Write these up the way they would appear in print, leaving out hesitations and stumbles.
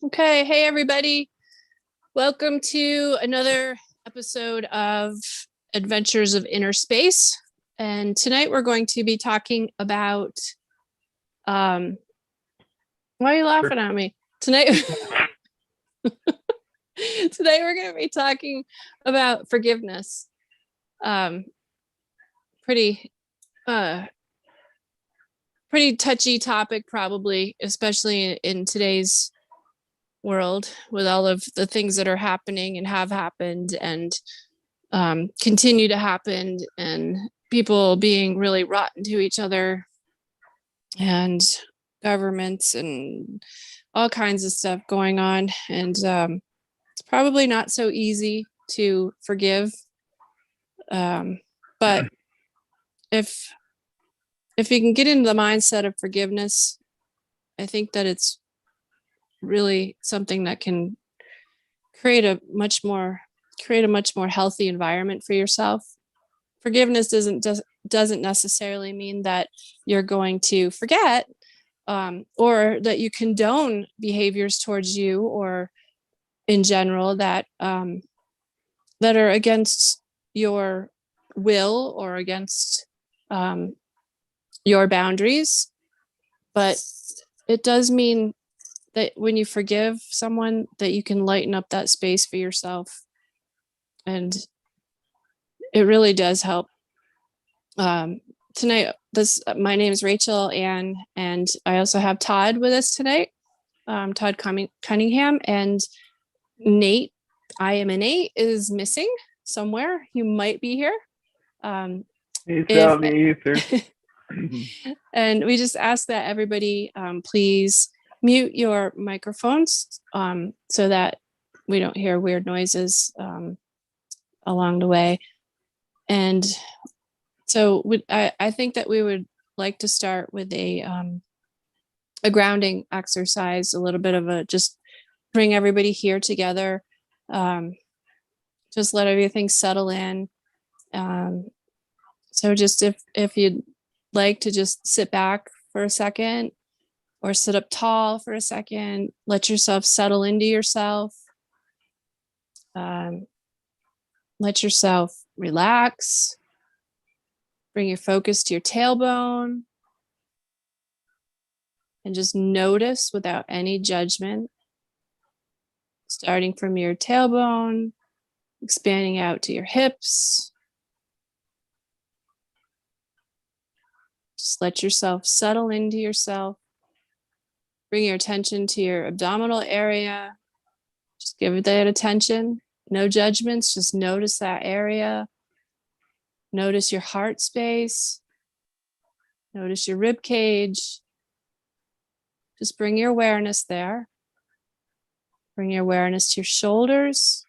Okay, hey everybody. Welcome to another episode of Adventures of Inner Space. And tonight we're going to be talking about why are you laughing at me? Tonight Today we're going to be talking about forgiveness. Pretty pretty touchy topic probably, especially in today's world with all of the things that are happening and have happened and continue to happen, and people being really rotten to each other, and governments and all kinds of stuff going on. And it's probably not so easy to forgive. But if you can get into the mindset of forgiveness, I think that it's really something that can create a much more healthy environment for yourself. Forgiveness doesn't necessarily mean that you're going to forget, or that you condone behaviors towards you or in general that that are against your will or against your boundaries. But it does mean that when you forgive someone, that you can lighten up that space for yourself. And it really does help. Tonight, my name is Rachel, and I also have Todd with us tonight. Todd Cunningham, and Nate, I am Innate, is missing somewhere. You might be here. He's out in the ether. And we just ask that everybody please mute your microphones so that we don't hear weird noises along the way. And so I think that we would like to start with a grounding exercise, a little bit of a just bring everybody here together, just let everything settle in. So just if you'd like to just sit back for a second or sit up tall for a second, let yourself settle into yourself. Let yourself relax. Bring your focus to your tailbone and just notice without any judgment, starting from your tailbone, expanding out to your hips. Just let yourself settle into yourself. Bring your attention to your abdominal area. Just give it that attention. No judgments, just notice that area. Notice your heart space. Notice your rib cage. Just bring your awareness there. Bring your awareness to your shoulders,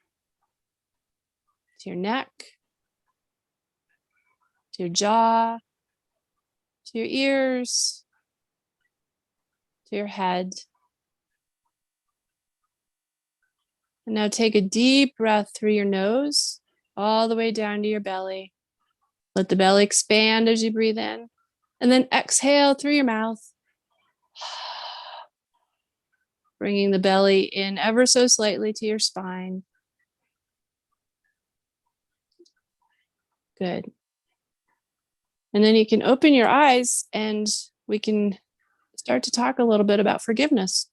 to your neck, to your jaw, to your ears, to your head. And now take a deep breath through your nose, all the way down to your belly. Let the belly expand as you breathe in, and then exhale through your mouth. Bringing the belly in ever so slightly to your spine. Good. And then you can open your eyes and we can start to talk a little bit about forgiveness.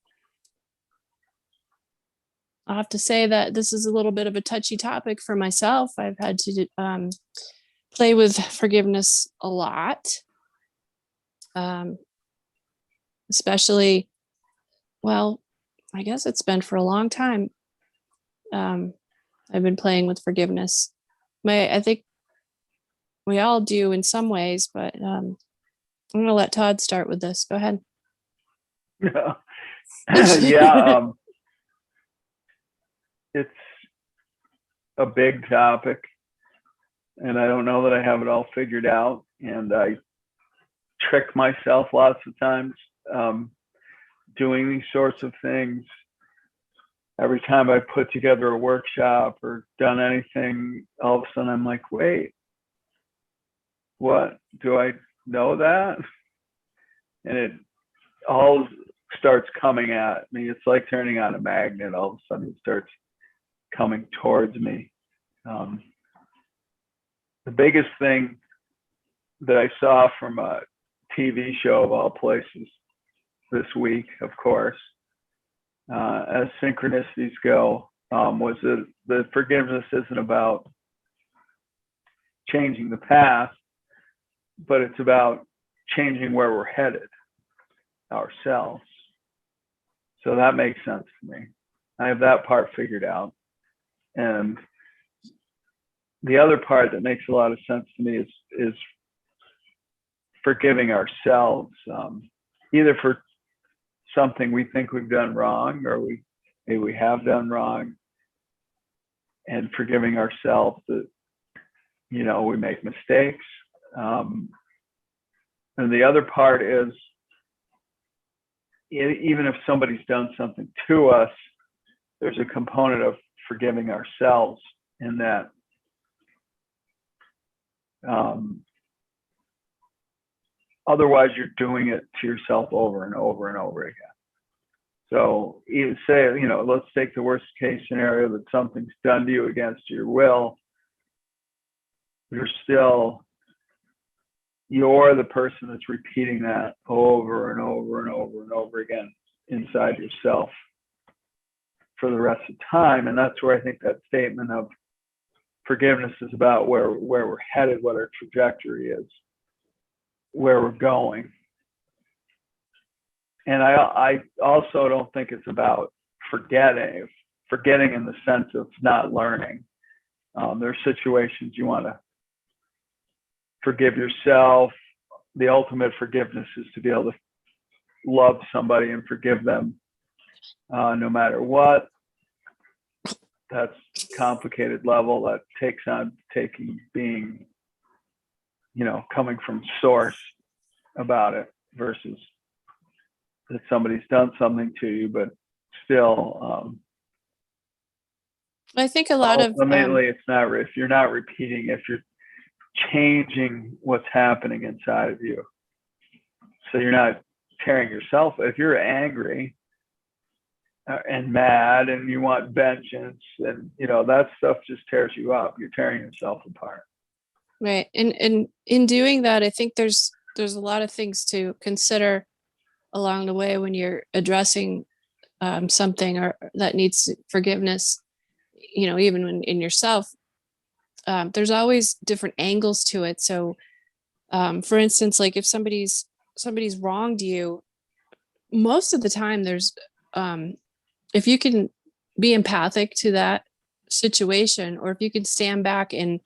I'll have to say that this is a little bit of a touchy topic for myself. I've had to play with forgiveness a lot, especially, well, I guess it's been for a long time. I've been playing with forgiveness. I think we all do in some ways, but I'm going to let Todd start with this. Go ahead. Yeah. It's a big topic, and I don't know that I have it all figured out. And I trick myself lots of times doing these sorts of things. Every time I put together a workshop or done anything, all of a sudden I'm like, wait, what? Do I know that? And it all starts coming at me. It's like turning on a magnet. All of a sudden, it starts coming towards me. The biggest thing that I saw from a TV show of all places this week, of course, as synchronicities go, was that forgiveness isn't about changing the past, but it's about changing where we're headed ourselves. So that makes sense to me. I have that part figured out. And the other part that makes a lot of sense to me is forgiving ourselves, either for something we think we've done wrong or maybe we have done wrong, and forgiving ourselves that, you know, we make mistakes. And the other part is, even if somebody's done something to us, there's a component of forgiving ourselves in that. Otherwise, you're doing it to yourself over and over and over again. So even say, you know, let's take the worst case scenario that something's done to you against your will. You're the person that's repeating that over and over and over and over again inside yourself for the rest of time. And that's where I think that statement of forgiveness is about where we're headed, what our trajectory is, where we're going. And I also don't think it's about forgetting in the sense of not learning. There are situations you want to forgive yourself. The ultimate forgiveness is to be able to love somebody and forgive them no matter what. That's a complicated level that takes on being, you know, coming from source about it versus that somebody's done something to you, but still. I think a lot of ultimately, it's not, if you're not repeating, if you're changing what's happening inside of you. So you're not tearing yourself. If you're angry and mad and you want vengeance, and you know that stuff just tears you up. You're tearing yourself apart. Right. And in doing that, I think there's a lot of things to consider along the way when you're addressing something or that needs forgiveness, you know, even when in yourself. There's always different angles to it. So for instance, like if somebody's wronged you, most of the time there's if you can be empathic to that situation, or if you can stand back and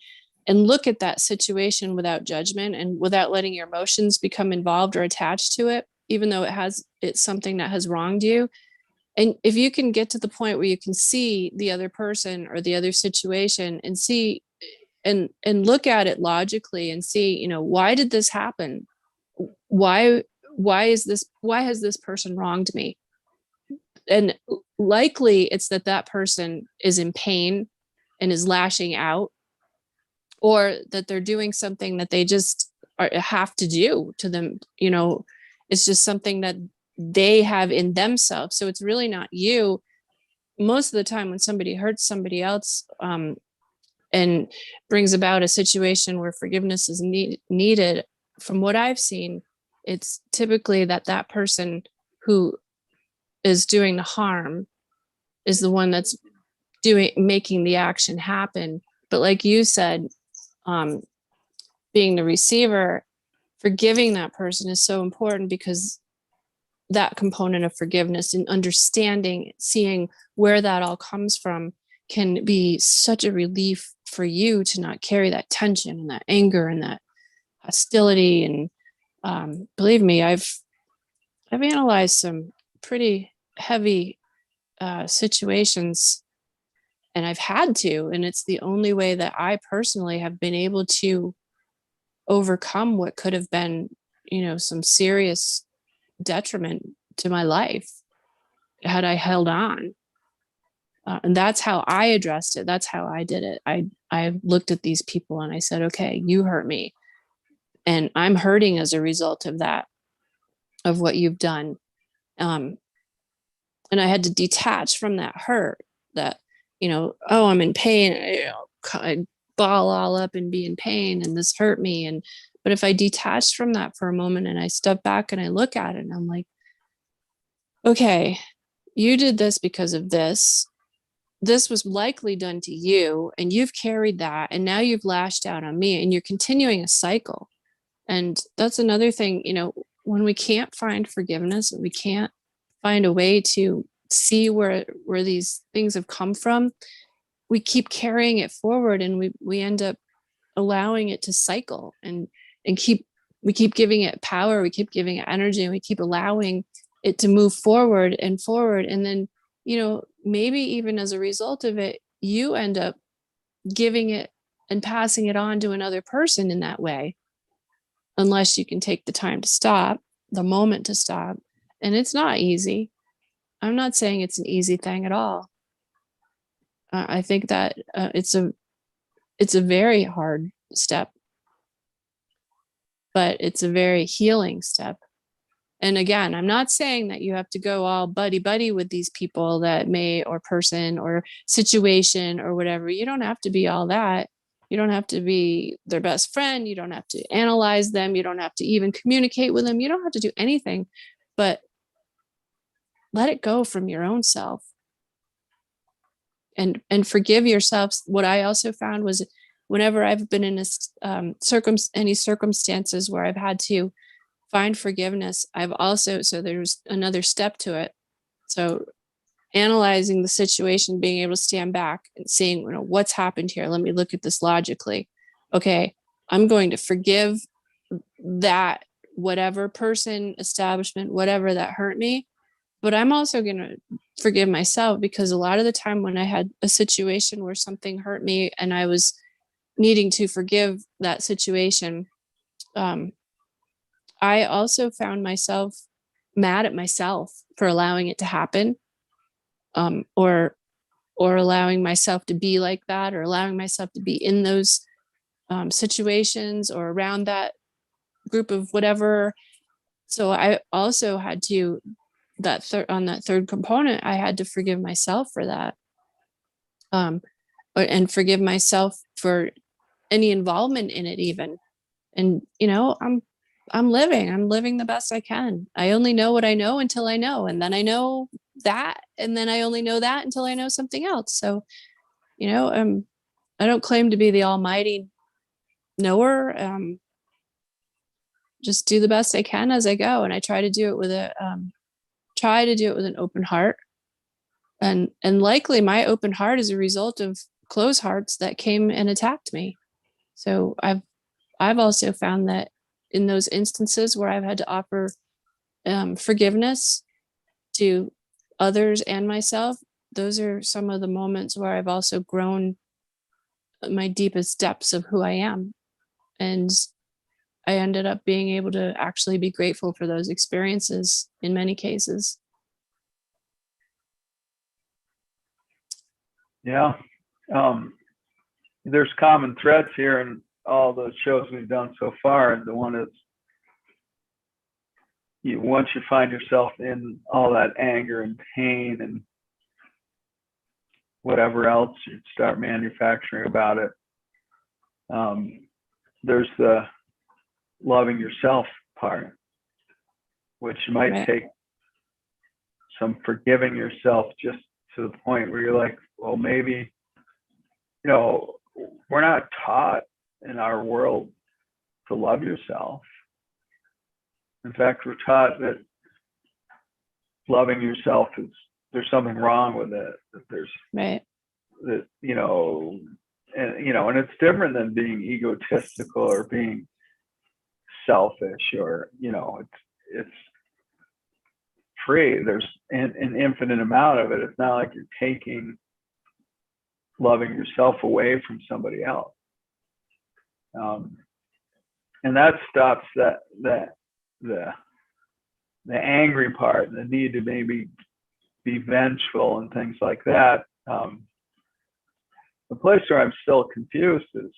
look at that situation without judgment and without letting your emotions become involved or attached to it, even though it's something that has wronged you. And if you can get to the point where you can see the other person or the other situation and see and look at it logically and see, you know, why did this happen? Why has this person wronged me? And likely it's that person is in pain and is lashing out, or that they're doing something that they just have to do to them. You know, it's just something that they have in themselves. So it's really not you. Most of the time when somebody hurts somebody else and brings about a situation where forgiveness is needed, from what I've seen, it's typically that person who is doing the harm is the one that's making the action happen. But like you said, being the receiver, forgiving that person is so important, because that component of forgiveness and understanding, seeing where that all comes from, can be such a relief for you to not carry that tension and that anger and that hostility. And believe me, I've analyzed some pretty heavy situations, and I've had to, and it's the only way that I personally have been able to overcome what could have been, you know, some serious detriment to my life had I held on. And that's how I addressed it. That's how I did it. I looked at these people and I said, okay, you hurt me, and I'm hurting as a result of that, of what you've done. And I had to detach from that hurt, that, oh, I'm in pain. I ball all up and be in pain and this hurt me. But if I detached from that for a moment and I step back and I look at it and I'm like, okay, you did this because of this. This was likely done to you and you've carried that. And now you've lashed out on me and you're continuing a cycle. And that's another thing, when we can't find forgiveness and we can't find a way to see where these things have come from, we keep carrying it forward and we end up allowing it to cycle and we keep giving it power, we keep giving it energy, and we keep allowing it to move forward and forward. And then, maybe even as a result of it, you end up giving it and passing it on to another person in that way, unless you can take the time to stop, the moment to stop. And it's not easy. I'm not saying it's an easy thing at all. I think that it's a very hard step, but it's a very healing step. And again, I'm not saying that you have to go all buddy buddy with these people that may, or person or situation or whatever. You don't have to be all that. You don't have to be their best friend. You don't have to analyze them. You don't have to even communicate with them. You don't have to do anything, but let it go from your own self and forgive yourself. What I also found was whenever I've been in any circumstances where I've had to find forgiveness, so there's another step to it. So analyzing the situation, being able to stand back and seeing, what's happened here. Let me look at this logically. Okay, I'm going to forgive that whatever person, establishment, whatever that hurt me. But I'm also going to forgive myself, because a lot of the time when I had a situation where something hurt me and I was needing to forgive that situation, I also found myself mad at myself for allowing it to happen, or allowing myself to be like that, or allowing myself to be in those situations or around that group of whatever. So I also had to, on that third component, I had to forgive myself for that, and forgive myself for any involvement in it even. And I'm living the best I can. I only know what I know until I know, and then I know that, and then I only know that until I know something else. So I don't claim to be the almighty knower. Just do the best I can as I go, and I try to do it with an open heart. And likely my open heart is a result of closed hearts that came and attacked me. So I've also found that in those instances where I've had to offer forgiveness to others and myself, those are some of the moments where I've also grown my deepest depths of who I am. And I ended up being able to actually be grateful for those experiences in many cases. Yeah. There's common threads here in all the shows we've done so far. And the one is, once you find yourself in all that anger and pain and whatever else you start manufacturing about it, there's the loving yourself part, which might Right. take some forgiving yourself, just to the point where you're like, well, maybe, we're not taught in our world to love yourself. In fact, we're taught that loving yourself there's something wrong with it, that there's Right. that, and it's different than being egotistical or being selfish, or, it's free. There's an infinite amount of it. It's not like you're taking loving yourself away from somebody else. And that stops the angry part, and the need to maybe be vengeful and things like that. The place where I'm still confused is,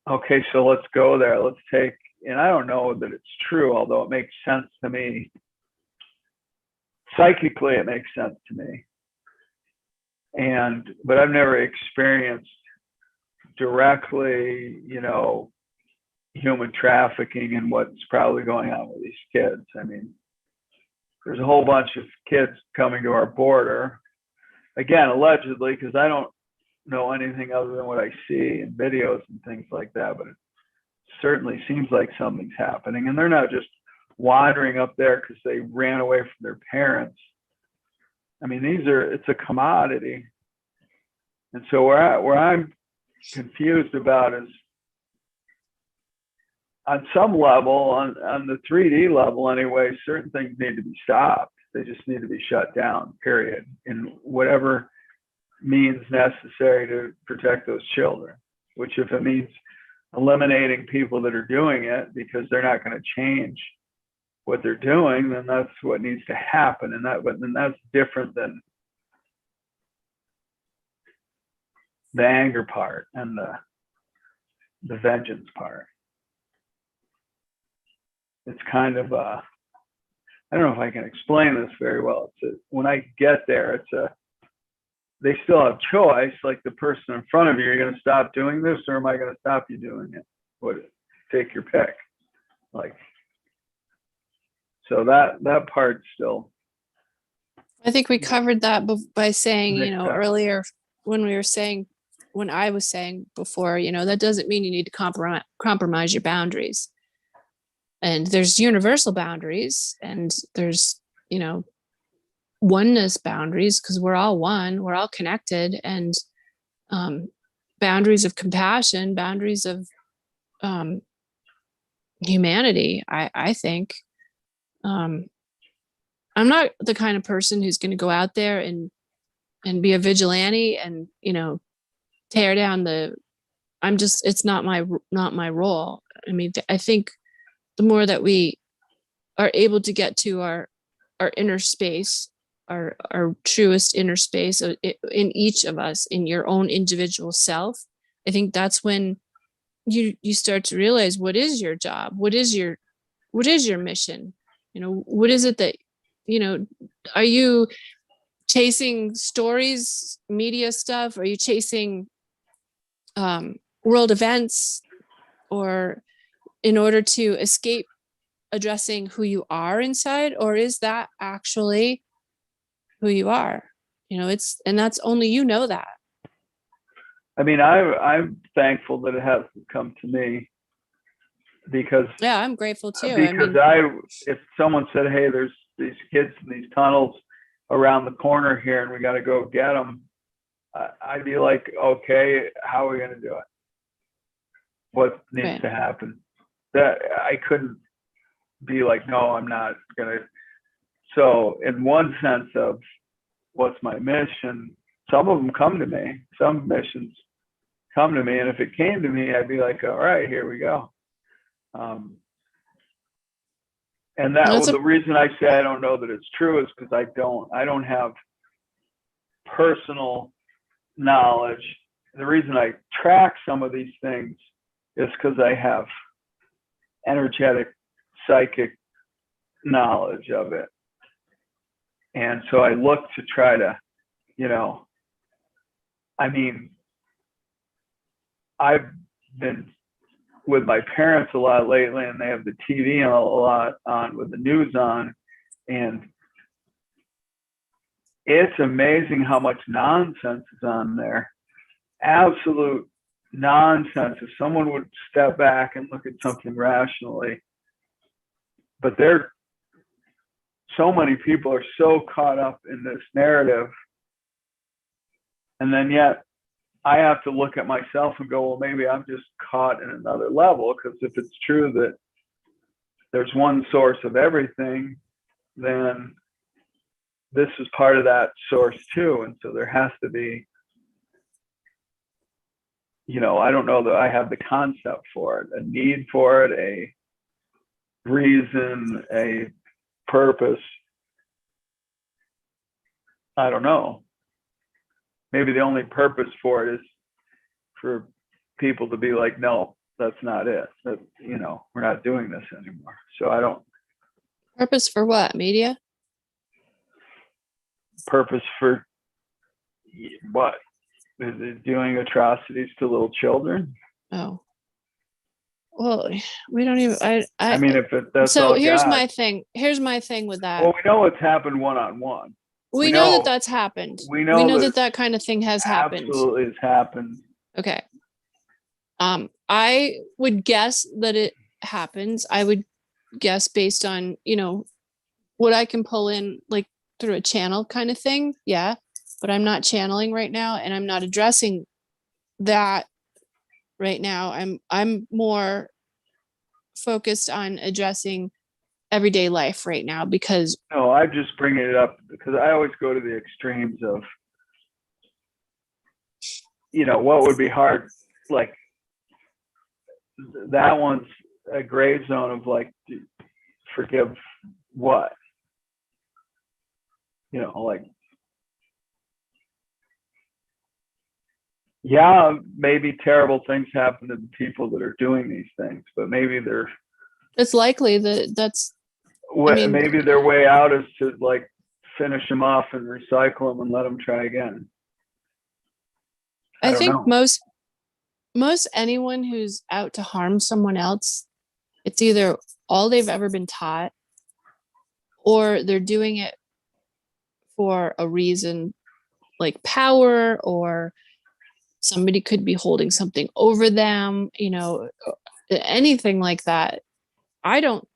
okay, so let's go there. Let's take, and I don't know that it's true, although it makes sense to me. psychically it makes sense to me. But I've never experienced directly, human trafficking and what's probably going on with these kids. I mean, there's a whole bunch of kids coming to our border, again, allegedly, because I don't know anything other than what I see in videos and things like that, but it certainly seems like something's happening. And they're not just wandering up there because they ran away from their parents. I mean, it's a commodity. And so where I'm confused about is, on some level, on the 3D level anyway, certain things need to be stopped. They just need to be shut down, period, in whatever means necessary to protect those children, which if it means eliminating people that are doing it because they're not going to change what they're doing, then that's what needs to happen. But then that's different than the anger part and the vengeance part. It's kind of I don't know if I can explain this very well. When I get there, they still have choice. Like the person in front of you, you're going to stop doing this, or am I going to stop you doing it? Take your pick. So that part still. I think we covered that by saying, earlier when I was saying before, that doesn't mean you need to compromise your boundaries. And there's universal boundaries, and there's, oneness boundaries, because we're all one, we're all connected, and boundaries of compassion, boundaries of humanity. I think I'm not the kind of person who's going to go out there and be a vigilante and tear down it's not my role. I mean, I think the more that we are able to get to our inner space, our truest inner space in each of us, in your own individual self, I think that's when you start to realize, what is your job? What is your mission? What is it that, are you chasing stories, media stuff? Are you chasing world events, or in order to escape addressing who you are inside? Or is that actually who you are? And that's only that. I mean, I'm thankful that it hasn't come to me, because I'm grateful too. Because if someone said, hey, there's these kids in these tunnels around the corner here and we got to go get them, I'd be like, okay, how are we going to do it? What needs to happen? That I couldn't be like, no, I'm not going to. So in one sense of what's my mission, some of them come to me, some missions come to me. And if it came to me, I'd be like, all right, here we go. And that was the reason I say I don't know that it's true, is because I don't have personal knowledge. The reason I track some of these things is because I have energetic, psychic knowledge of it. And so I look to try to, I mean, I've been with my parents a lot lately, and they have the TV a lot on, with the news on, and it's amazing how much nonsense is on there. Absolute nonsense. If someone would step back and look at something rationally, but so many people are so caught up in this narrative, and then yet I have to look at myself and go, well, maybe I'm just caught in another level, because if it's true that there's one source of everything, then this is part of that source too. And so there has to be, I don't know that I have the concept for it, a need for it, a reason, a purpose. I don't know. Maybe the only purpose for it is for people to be like, no, that's not it. That, we're not doing this anymore. So I don't. Purpose for what? Media? purpose for what? Is it doing atrocities to little children? Oh, well, we don't even, I mean, that's so all here's God. my thing. Here's my thing with that. Well, we know it's happened one-on-one. We know that that's happened. We know that that kind of thing has happened. Absolutely has happened. Okay. I would guess that it happens. I would guess based on, what I can pull in like through a channel kind of thing. Yeah. But I'm not channeling right now, and I'm not addressing that right now. I'm more focused on addressing everyday life right now because No, I just bring it up because I always go to the extremes of, what would be hard, like that one's a gray zone of like, forgive what? Like, yeah, maybe terrible things happen to the people that are doing these things, but maybe it's likely that maybe their way out is to like finish them off and recycle them and let them try again. I don't think know. most anyone who's out to harm someone else, it's either all they've ever been taught or they're doing it for a reason like power, or somebody could be holding something over them, anything like that. I don't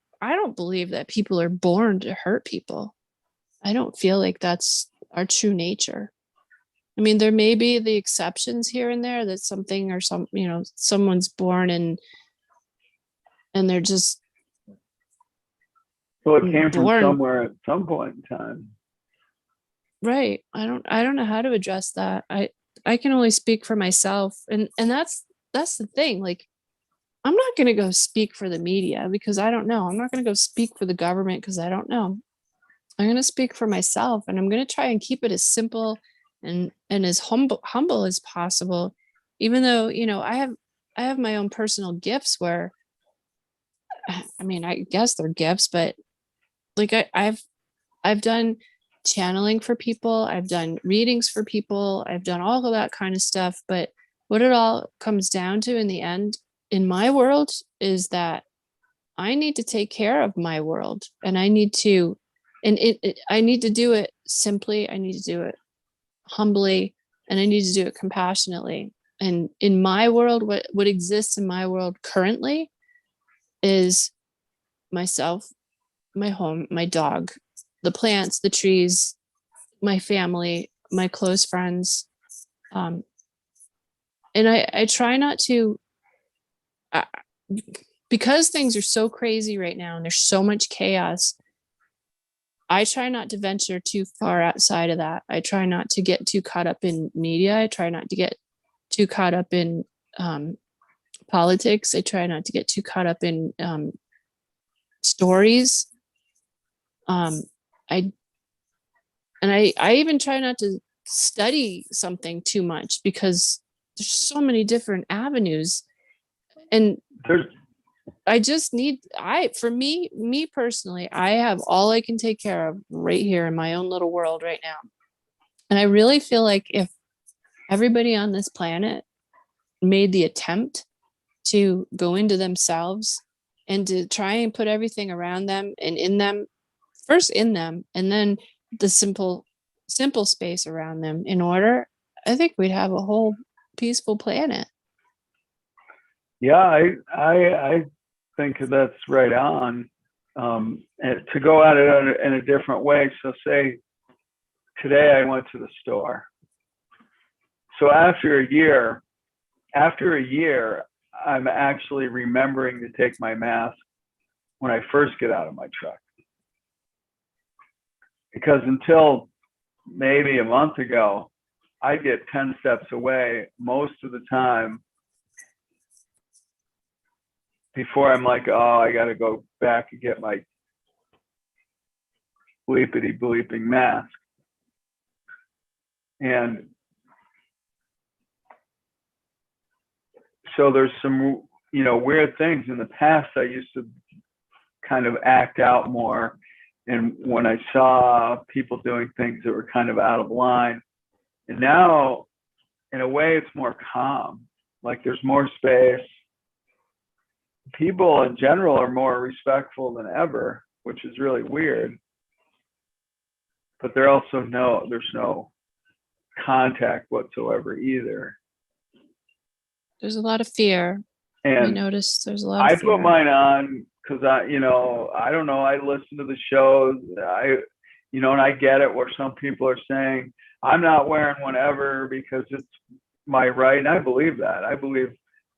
believe that people are born to hurt people. I don't feel like that's our true nature. I mean, there may be the exceptions here and there that something or someone's born and they're just Well, it came from born. somewhere at some point in time. Right. I don't know how to address that. I can only speak for myself. And that's the thing. Like, I'm not going to go speak for the media because I don't know. I'm not going to go speak for the government because I don't know. I'm going to speak for myself, and I'm going to try and keep it as simple and as humble as possible. Even though, I have my own personal gifts where, I mean, I guess they're gifts, but like I've done channeling for people. I've done readings for people. I've done all of that kind of stuff. But what it all comes down to in the end, in my world, is that I need to take care of my world, and I need to, I need to do it simply. I need to do it humbly, and I need to do it compassionately. And in my world, what exists in my world currently is myself, my home, my dog, the plants, the trees, my family, my close friends. And I try not to, because things are so crazy right now and there's so much chaos, I try not to venture too far outside of that. I try not to get too caught up in media. I try not to get too caught up in politics. I try not to get too caught up in stories. I even try not to study something too much because there's so many different avenues, and I just need, for me personally, I have all I can take care of right here in my own little world right now. And I really feel like if everybody on this planet made the attempt to go into themselves and to try and put everything around them and in them, first in them, and then the simple space around them in order, I think we'd have a whole peaceful planet. Yeah, I think that's right on. And to go at it in a different way. So say today I went to the store. So after a year, I'm actually remembering to take my mask when I first get out of my truck. Because until maybe a month ago, I'd get 10 steps away most of the time before I'm like, oh, I got to go back and get my bleepity bleeping mask. And so there's some, weird things. In the past, I used to kind of act out more and when I saw people doing things that were kind of out of line. And now, in a way, it's more calm. Like there's more space. People in general are more respectful than ever, which is really weird. But there's no contact whatsoever either. There's a lot of fear. I And noticed there's a lot I of fear. put mine on because I don't know. I listen to the shows. And I get it where some people are saying, I'm not wearing one ever because it's my right. And I believe that. I believe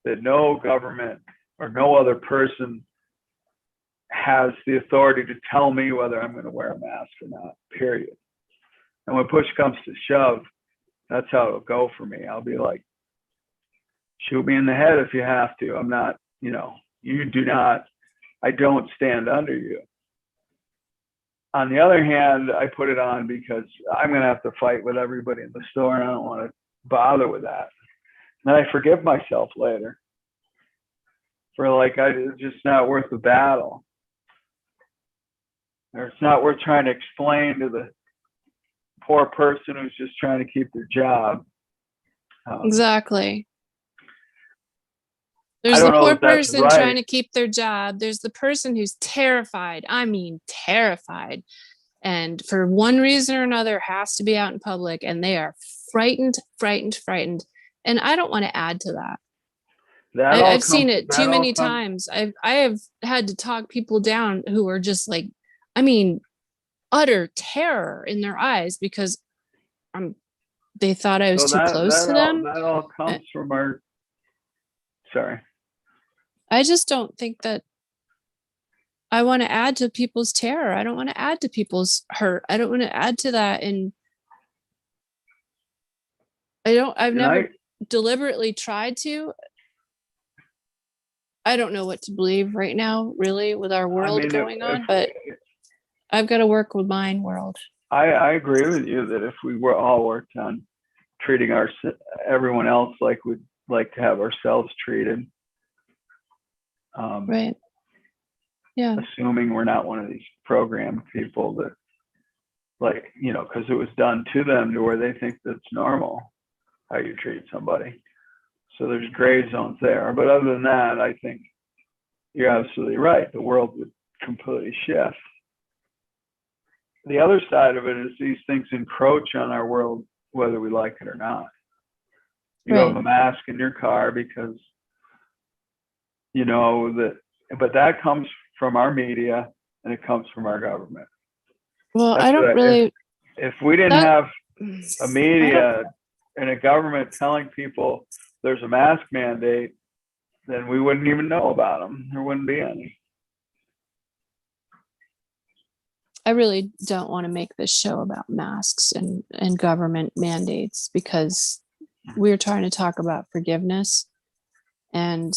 that no government or no other person has the authority to tell me whether I'm going to wear a mask or not, period. And when push comes to shove, that's how it'll go for me. I'll be like, shoot me in the head if you have to. I'm not, you do not, I don't stand under you. On the other hand, I put it on because I'm going to have to fight with everybody in the store, and I don't want to bother with that. And I forgive myself later for it's just not worth the battle. Or it's not worth trying to explain to the poor person who's just trying to keep their job. Exactly. There's the poor person trying to keep their job. There's the person who's terrified. I mean, terrified. And for one reason or another has to be out in public, and they are frightened. And I don't want to add to that. I've seen it too many times. I have had to talk people down who are just like, utter terror in their eyes because they thought I was too close to them. That all comes from sorry. I just don't think that I want to add to people's terror. I don't want to add to people's hurt. I don't want to add to that. And I've never deliberately tried to. I don't know what to believe right now, really, with our world going on, but I've got to work with mine world. I agree with you that if we were all worked on treating everyone else like we'd like to have ourselves treated, right. Yeah. Assuming we're not one of these programmed people that because it was done to them to where they think that's normal how you treat somebody. So there's gray zones there. But other than that, I think you're absolutely right. The world would completely shift. The other side of it is these things encroach on our world, whether we like it or not. You have a mask in your car because but that comes from our media and it comes from our government. Well, I don't really. If we didn't have a media and a government telling people there's a mask mandate, then we wouldn't even know about them. There wouldn't be any. I really don't want to make this show about masks and government mandates because we're trying to talk about forgiveness, and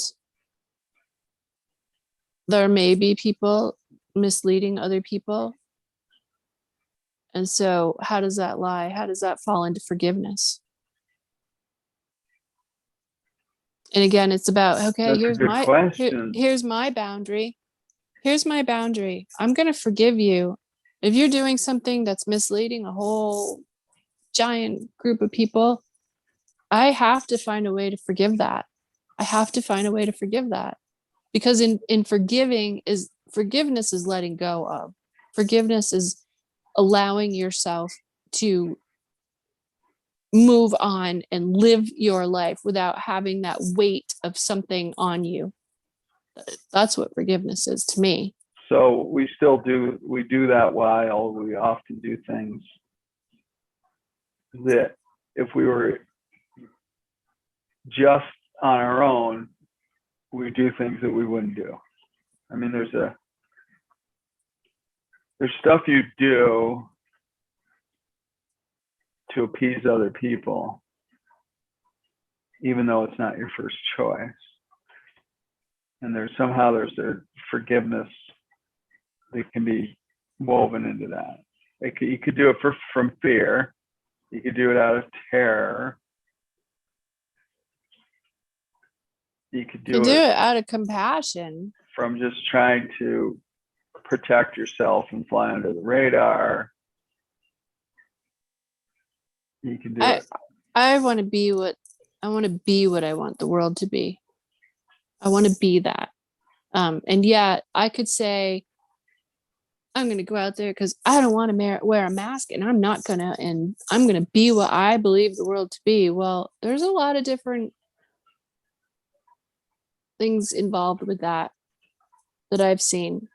there may be people misleading other people. And so how does that lie? How does that fall into forgiveness? And again, it's about, okay, here's my boundary. Here's my boundary. I'm going to forgive you. If you're doing something that's misleading a whole giant group of people, I have to find a way to forgive that. Because in forgiveness is letting go of. Forgiveness is allowing yourself to move on and live your life without having that weight of something on you. That's what forgiveness is to me. So we do that while we often do things that if we were just on our own, we do things that we wouldn't do. I mean, there's stuff you do to appease other people, even though it's not your first choice. And there's a forgiveness that can be woven into that. You could do it from fear. You could do it out of terror. You could do it out of compassion. From just trying to protect yourself and fly under the radar, you can do it. I want to be what I want the world to be. I want to be that. And yeah, I could say, I'm going to go out there because I don't want to wear a mask, and I'm not going to, and I'm going to be what I believe the world to be. Well, there's a lot of different things involved with that I've seen.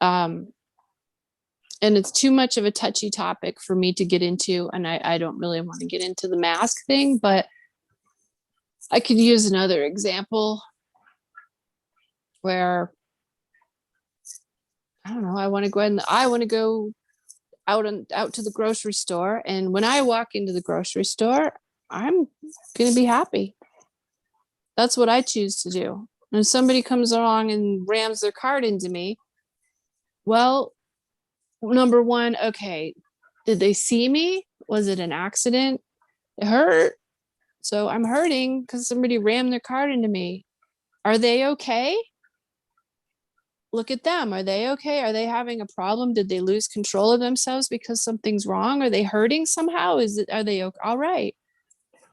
And it's too much of a touchy topic for me to get into. And I don't really want to get into the mask thing, but I could use another example where, I don't know, I want to go out to the grocery store. And when I walk into the grocery store, I'm going to be happy. That's what I choose to do. And if somebody comes along and rams their cart into me, well, number one, okay, did they see me? Was it an accident? It hurt. So I'm hurting because somebody rammed their cart into me. Are they okay? Look at them. Are they okay? Are they having a problem? Did they lose control of themselves because something's wrong? Are they hurting somehow? Are they okay? All right?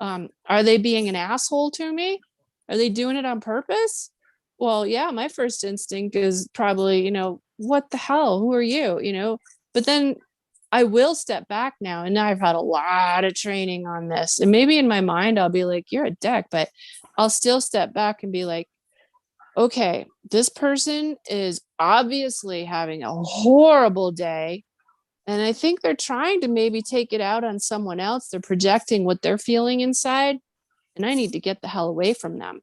Are they being an asshole to me? Are they doing it on purpose? Well, yeah, my first instinct is probably, what the hell? Who are you? But then I will step back now, and I've had a lot of training on this. And maybe in my mind, I'll be like, you're a dick, but I'll still step back and be like, okay, this person is obviously having a horrible day. And I think they're trying to maybe take it out on someone else. They're projecting what they're feeling inside. And I need to get the hell away from them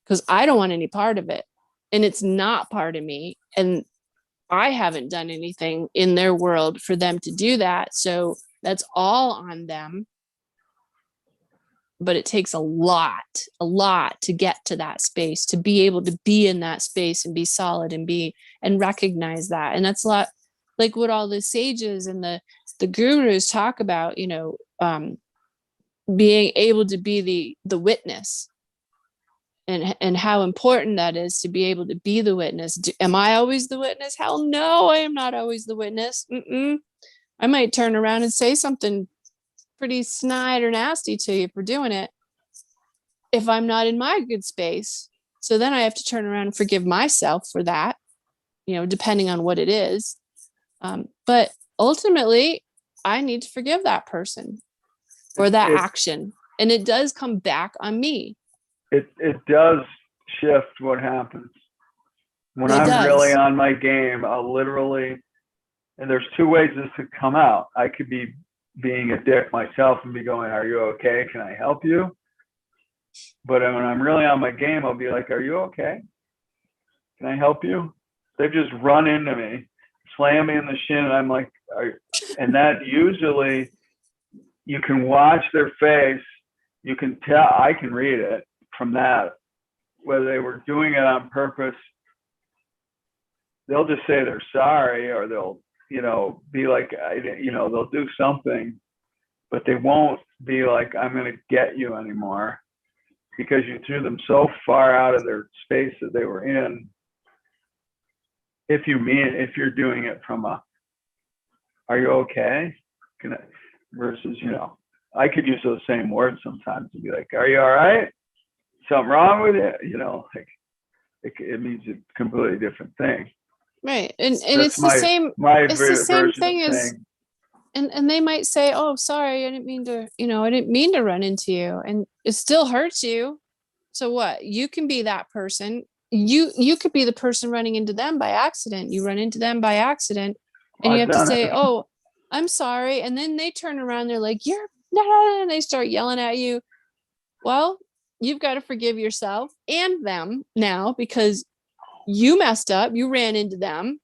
because I don't want any part of it. And it's not part of me. And I haven't done anything in their world for them to do that. So that's all on them. But it takes a lot to get to that space, to be able to be in that space and be solid and recognize that. And that's a lot like what all the sages and the gurus talk about, being able to be the witness, and how important that is to be able to be the witness. Am I always the witness? Hell no, I am not always the witness. I might turn around and say something pretty snide or nasty to you for doing it if I'm not in my good space. So then I have to turn around and forgive myself for that, depending on what it is. But ultimately, I need to forgive that person or that action. And it does come back on me. It does shift what happens. When I'm really on my game, I'll literally, and there's two ways this could come out. I could be being a dick myself and be going, are you okay? Can I help you? But when I'm really on my game, I'll be like, are you okay? Can I help you? They've just run into me, slam me in the shin, and I'm like, and that usually you can watch their face. You can tell, I can read it from that, whether they were doing it on purpose. They'll just say they're sorry, or they'll, be like, they'll do something, but they won't be like, I'm going to get you anymore, because you threw them so far out of their space that they were in. If you're doing it from are you okay? Versus, I could use those same words sometimes to be like, are you all right? Something wrong with you? It means a completely different thing. Right. And it's the same. It's the same thing as, and they might say, oh, sorry, I didn't mean to run into you. And it still hurts you. So what? You can be that person. You could be the person running into them by accident. You run into them by accident, and you have to say, oh, I'm sorry. And then they turn around, they're like, you're not, and they start yelling at you. Well, you've got to forgive yourself and them now, because you messed up, you ran into them,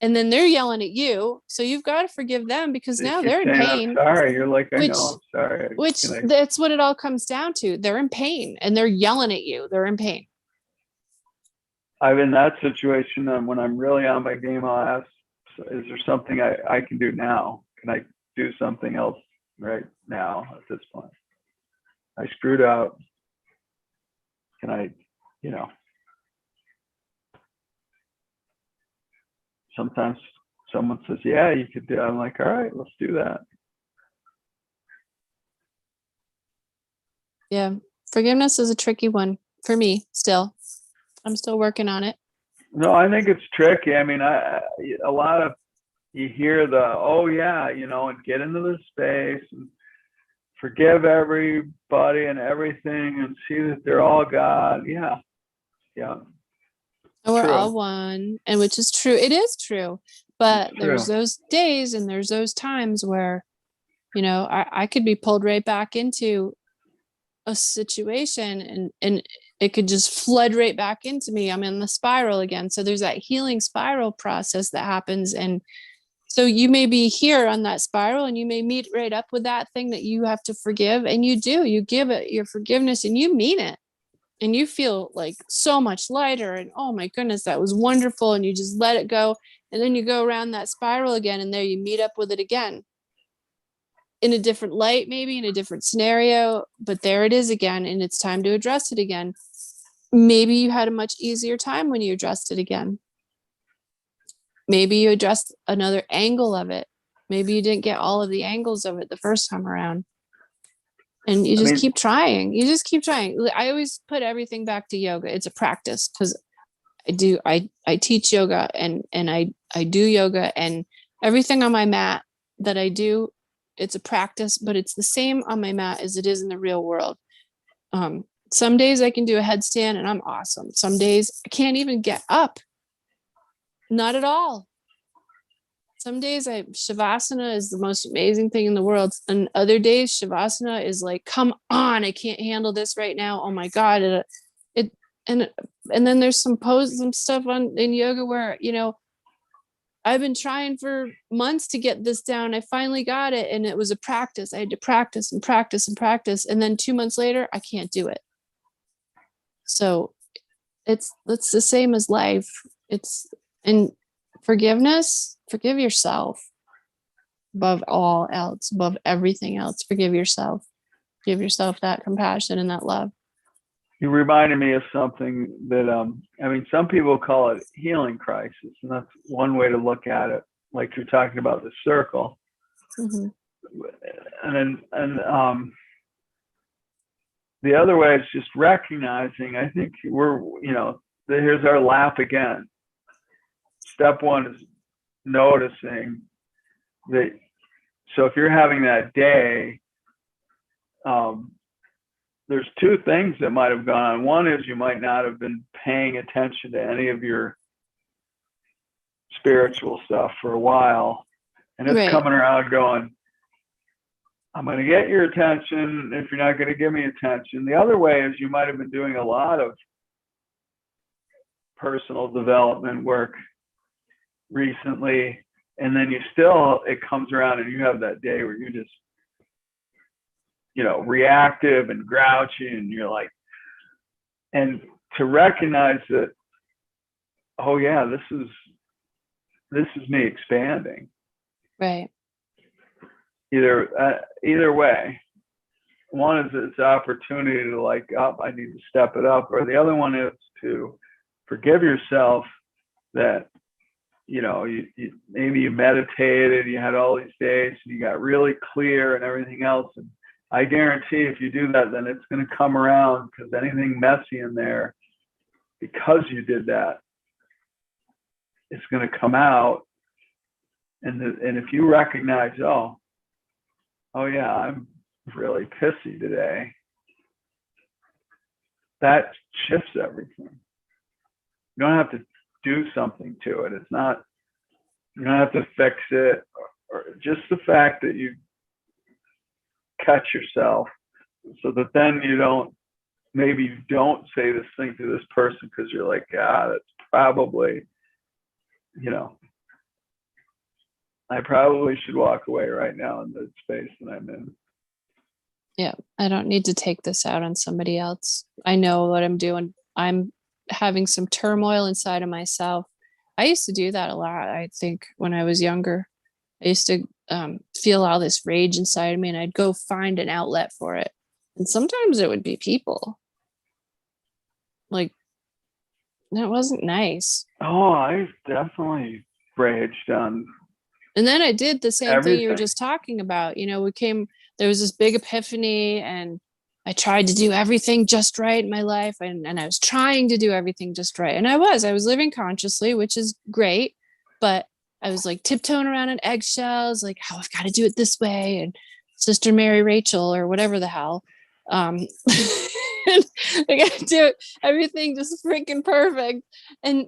and then they're yelling at you. So you've got to forgive them, because now they're in pain. I'm sorry. You're like, I know, I'm sorry. That's what it all comes down to. They're in pain and they're yelling at you. They're in pain. I'm in that situation. When I'm really on my game, I'll ask, is there something I can do now? Can I do something else right now at this point? I screwed up. Can I, sometimes someone says, yeah, you could do it. I'm like, all right, let's do that. Yeah. Forgiveness is a tricky one for me still. I'm still working on it. No, I think it's tricky. I mean, a lot of, you hear the, oh yeah, you know, and get into the space and forgive everybody and everything and see that they're all God. Yeah. Yeah. And we're True. all one, and which is true. It is true. But It's there's true. those days and there's those times where, you know, I could be pulled right back into a situation and it could just flood right back into me. I'm in the spiral again. So there's that healing spiral process that happens. And so you may be here on that spiral and you may meet right up with that thing that you have to forgive. And you do, you give it your forgiveness and you mean it. And you feel like so much lighter. And oh my goodness, that was wonderful. And you just let it go. And then you go around that spiral again. And there you meet up with it again in a different light, maybe in a different scenario. But there it is again. And it's time to address it again. Maybe you had a much easier time when you addressed it again. Maybe you addressed another angle of it. Maybe you didn't get all of the angles of it the first time around. And you just keep trying. You just keep trying. I always put everything back to yoga. It's a practice because I teach yoga and I do yoga, and everything on my mat that I do, it's a practice, but it's the same on my mat as it is in the real world. Some days I can do a headstand and I'm awesome. Some days I can't even get up. Not at all. Some days Shavasana is the most amazing thing in the world. And other days Shavasana is like, come on, I can't handle this right now. Oh my God. And then there's some stuff in yoga where, you know, I've been trying for months to get this down. I finally got it. And it was a practice. I had to practice and practice and practice. And then 2 months later, I can't do it. So it's the same as life. And forgiveness, forgive yourself above all else, above everything else. Forgive yourself. Give yourself that compassion and that love. You reminded me of something that, I mean, some people call it healing crisis, and that's one way to look at it. Like you're talking about the circle. Mm-hmm. And the other way is just recognizing, I think here's our lap again. Step one is noticing that. So if you're having that day, there's two things that might have gone on. One is you might not have been paying attention to any of your spiritual stuff for a while. And it's coming around going, I'm going to get your attention if you're not going to give me attention. The other way is you might have been doing a lot of personal development work recently, and then it comes around and you have that day where you're just, reactive and grouchy, and you're like, and to recognize that, oh yeah, this is me expanding. Right. Either way. One is it's opportunity to I need to step it up, or the other one is to forgive yourself that, you maybe you meditated, you had all these days, and you got really clear and everything else. And I guarantee if you do that, then it's going to come around, because anything messy in there, because you did that, it's going to come out. And if you recognize, oh yeah, I'm really pissy today, that shifts everything. You don't have to do something to it. It's not, you don't have to fix it, or just the fact that you catch yourself, so that then maybe you don't say this thing to this person because you're like, that's probably, I probably should walk away right now in the space that I'm in. Yeah, I don't need to take this out on somebody else. I know what I'm doing. I'm having some turmoil inside of myself. I used to do that a lot, I think, when I was younger. I used to feel all this rage inside of me, and I'd go find an outlet for it. And sometimes it would be people. Like, that wasn't nice. Oh, I definitely raged on And then I did the same thing you were everything. just talking about. There was this big epiphany, and I tried to do everything just right in my life. And I was trying to do everything just right. And I was living consciously, which is great. But I was like tiptoeing around in eggshells, like, how I've got to do it this way. And Sister Mary Rachel or whatever the hell. I got to do everything just freaking perfect. And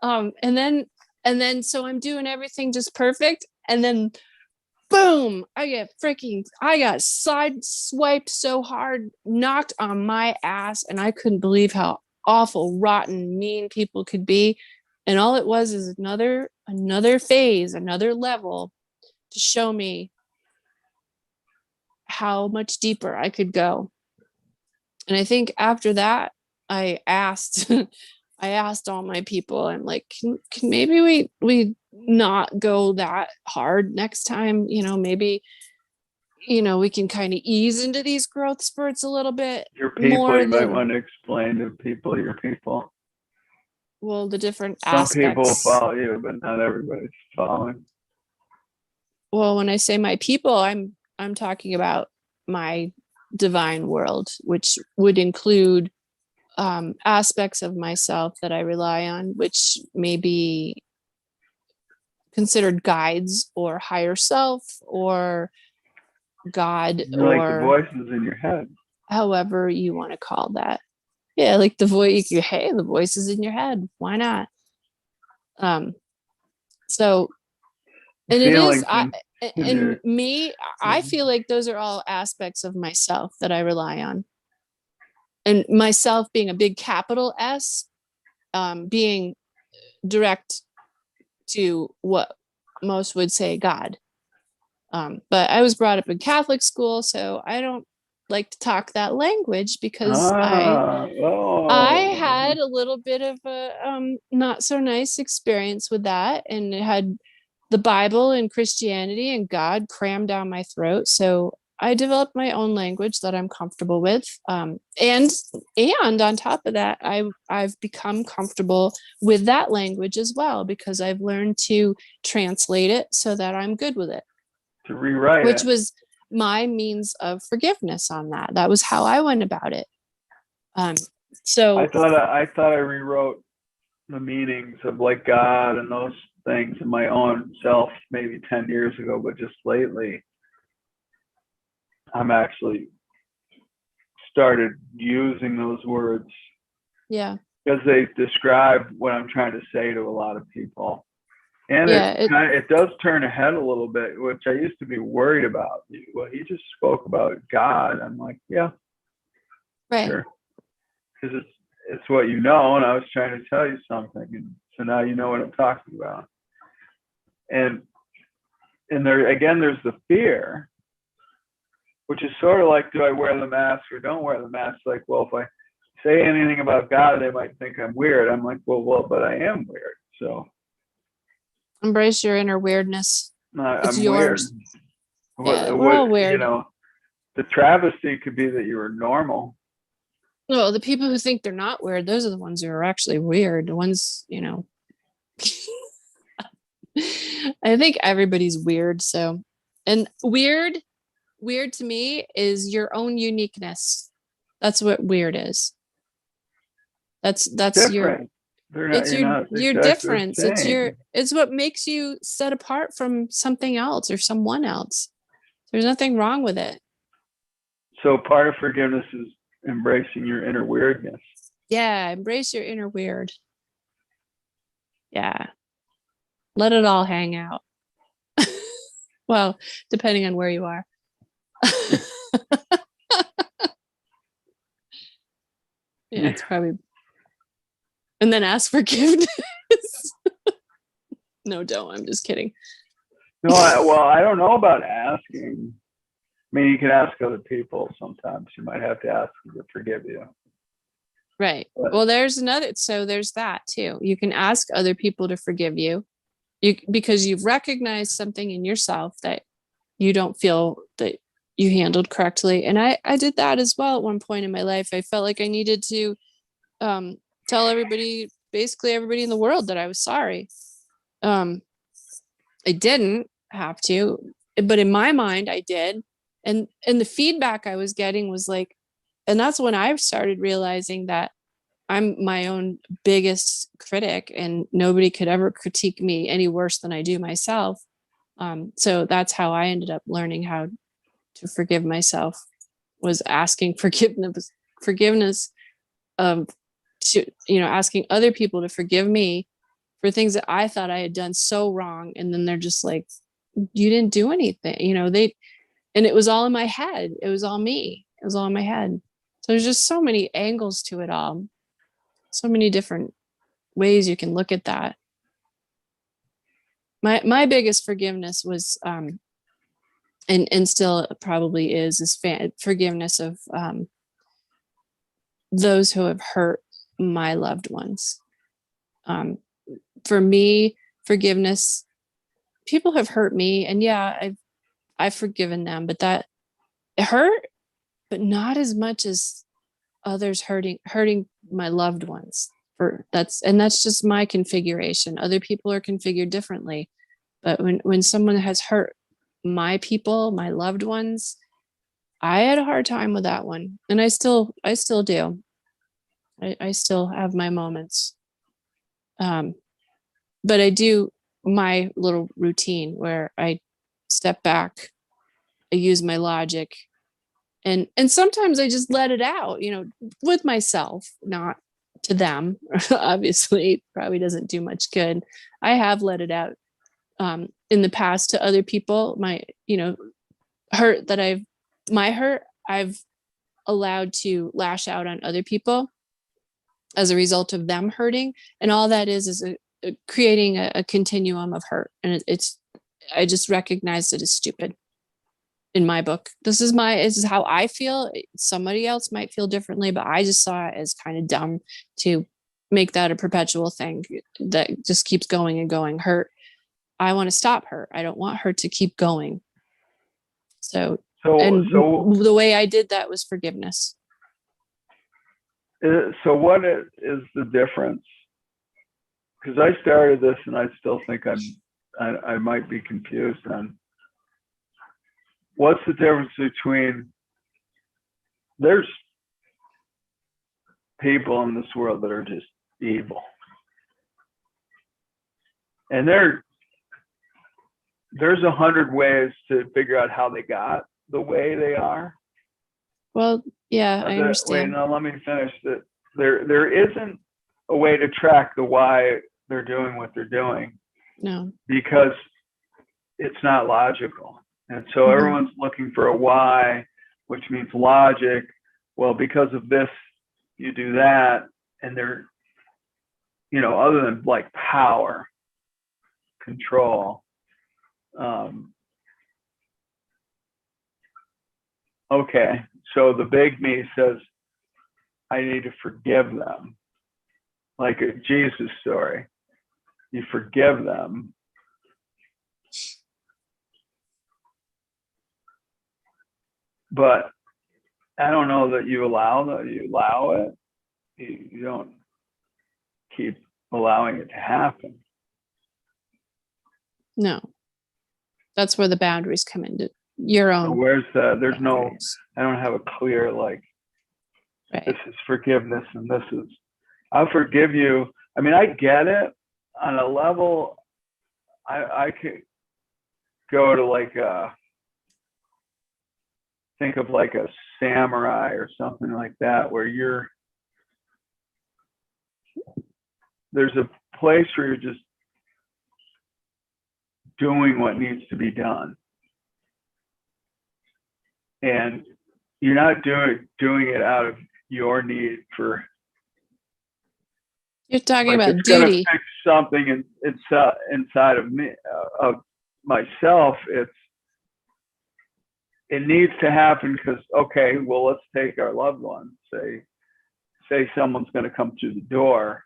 and then so I'm doing everything just perfect, and then boom, I got side swiped so hard, knocked on my ass, and I couldn't believe how awful, rotten, mean people could be. And all it was is another phase, another level to show me how much deeper I could go. And I think after that, I asked I asked all my people, I'm like, can maybe we not go that hard next time? Maybe, we can kind of ease into these growth spurts a little bit Your people, more you might than, want to explain to people, your people. well, the different Some people aspects. follow you, but not everybody's following. Well, when I say my people, I'm talking about my divine world, which would include aspects of myself that I rely on, which may be considered guides or higher self or God, Like the or voices in your head. however you want to call that. Yeah, like the voice. Hey, the voices in your head. Why not? So, and it is. I feel like those are all aspects of myself that I rely on, and myself being a big capital S, being direct to what most would say God. But I was brought up in Catholic school, so I don't like to talk that language because I had a little bit of a not so nice experience with that, and it had the Bible and Christianity and God crammed down my throat. So I developed my own language that I'm comfortable with, and on top of that, I've become comfortable with that language as well because I've learned to translate it so that I'm good with it. To rewrite which it. was my means of forgiveness on that. That was how I went about it. So I thought I rewrote the meanings of like God and those things in my own self maybe 10 years ago, but just lately I'm actually started using those words. Yeah. Because they describe what I'm trying to say to a lot of people. And yeah, it does turn ahead a little bit, which I used to be worried about. Well, he just spoke about God. I'm like, yeah, right. Sure. Because it's what you know, and I was trying to tell you something, and so now you know what I'm talking about. And there again, there's the fear, which is sort of like, do I wear the mask or don't wear the mask? Like, well, if I say anything about God, they might think I'm weird. I'm like, well, but I am weird, so. Embrace your inner weirdness. It's I'm yours. Weird. Yeah, we're all weird. The travesty could be that you were normal. Well, the people who think they're not weird, those are the ones who are actually weird. The ones, I think everybody's weird. So, and weird to me is your own uniqueness. That's what weird is. That's different. your difference. It's what makes you set apart from something else or someone else. There's nothing wrong with it. So part of forgiveness is embracing your inner weirdness. Yeah, embrace your inner weird. Yeah. Let it all hang out. Well, depending on where you are. Yeah, it's probably. And then ask forgiveness. No, don't. I'm just kidding. No, I don't know about asking. I mean, you can ask other people sometimes. You might have to ask them to forgive you. Right. Well, there's that too. You can ask other people to forgive you, because you've recognized something in yourself that you don't feel that you handled correctly. And I did that as well at one point in my life. I felt like I needed to tell basically everybody in the world that I was sorry. I didn't have to, but in my mind I did. And the feedback I was getting was like, and that's when I started realizing that I'm my own biggest critic and nobody could ever critique me any worse than I do myself. So that's how I ended up learning how to forgive myself, was asking forgiveness of, to, asking other people to forgive me for things that I thought I had done so wrong. And then they're just like, you didn't do anything, and it was all in my head. It was all me. It was all in my head. So there's just so many angles to it all. So many different ways you can look at that. My biggest forgiveness was, and still probably is forgiveness of those who have hurt my loved ones. For me, forgiveness, people have hurt me, and yeah, I've forgiven them, but that it hurt, but not as much as others hurting my loved ones. That's just my configuration. Other people are configured differently, but when someone has hurt my people, my loved ones, I had a hard time with that one, and I still do. I still have my moments. But I do my little routine where I step back, I use my logic, and sometimes I just let it out, with myself, not to them. Obviously, it probably doesn't do much good. I have let it out in the past to other people. My, hurt that I've allowed to lash out on other people as a result of them hurting, and all that is creating a continuum of hurt, and I just recognize it as stupid. In my book, this is how I feel. Somebody else might feel differently, but I just saw it as kind of dumb to make that a perpetual thing that just keeps going and going. Hurt, I want to stop her. I don't want her to keep going. So the way I did that was forgiveness. So what is the difference? Because I started this and I still think I might be confused on what's the difference between, there's people in this world that are just evil. And there's 100 ways to figure out how they got the way they are. Well, yeah, I understand. Wait, no, let me finish that. There isn't a way to track the why they're doing what they're doing. No. Because it's not logical. And so everyone's looking for a why, which means logic. Well, because of this, you do that. And they're, other than like power, control. Okay, so the big me says, I need to forgive them. Like a Jesus story. You forgive them. But I don't know that you allow it. You don't keep allowing it to happen. No. That's where the boundaries come into your own. So where's there's boundaries. I don't have a clear, like, right. This is forgiveness and this is, I'll forgive you. I mean, I get it on a level. I could go to like think of like a samurai or something like that, where there's a place where you're just doing what needs to be done. And you're not doing it out of your need for. You're talking like about it's duty. Gonna fix something inside of me, of myself. It needs to happen because, okay, well, let's take our loved ones. Say someone's going to come through the door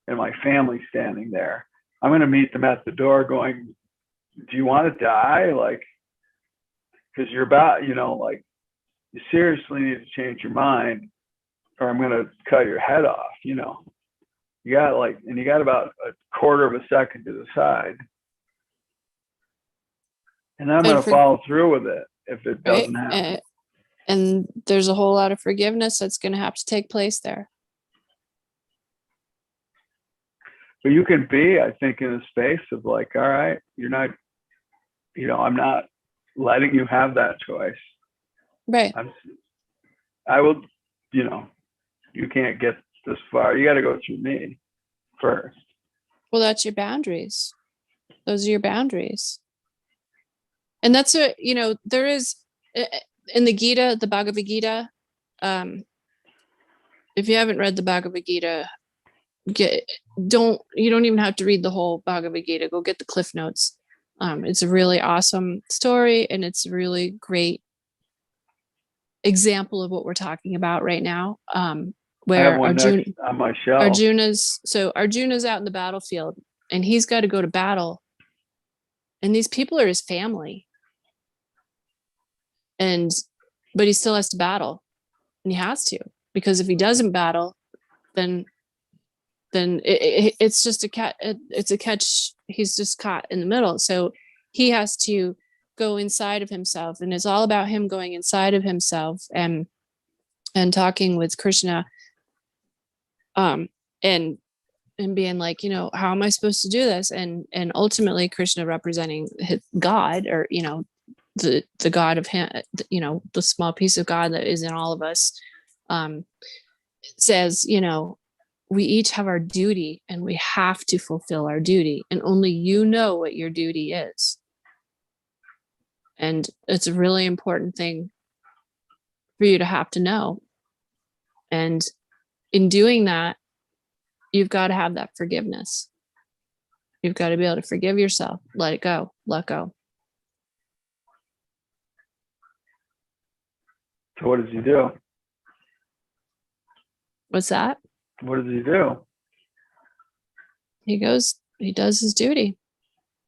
and my family's standing there. I'm going to meet them at the door going, do you want to die? Like, because you're about, like, you seriously need to change your mind or I'm going to cut your head off, You got about a quarter of a second to decide. And I'm And going to follow through with it if it right. doesn't happen. And there's a whole lot of forgiveness that's going to have to take place there. But you can be, I think, in a space of like, all right, you're not, I'm not letting you have that choice. Right. I will, you can't get this far. You got to go through me first. Well, that's your boundaries. Those are your boundaries. And that's what, there is in the Gita, the Bhagavad Gita. If you haven't read the Bhagavad Gita, you don't even have to read the whole Bhagavad Gita. Go get the Cliff Notes. It's a really awesome story, and it's a really great example of what we're talking about right now. Where Arjuna on my shelf. Arjuna's out in the battlefield, and he's got to go to battle, and these people are his family, but he still has to battle, and he has to, because if he doesn't battle, then it's just it's a catch. He's just caught in the middle. So he has to go inside of himself, and it's all about him going inside of himself and talking with Krishna, and being like, how am I supposed to do this? And ultimately Krishna, representing God, or the God of him, the small piece of God that is in all of us, says, we each have our duty, and we have to fulfill our duty, and only you know what your duty is. And it's a really important thing for you to have to know. And in doing that, you've got to have that forgiveness. You've got to be able to forgive yourself, let it go, let go. So what does he do? What's that? What does he do? He does his duty.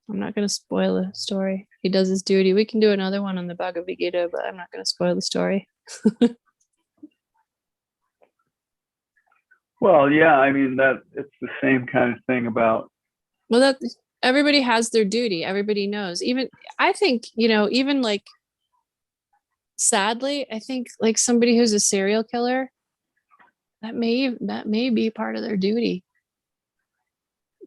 I'm not going to spoil the story. He does his duty. We can do another one on the Bhagavad Gita, but I'm not going to spoil the story. Well, yeah, I mean, that it's the same kind of thing about. Well, that everybody has their duty. Everybody knows. Even I think, even like, sadly, I think like somebody who's a serial killer, that may be part of their duty.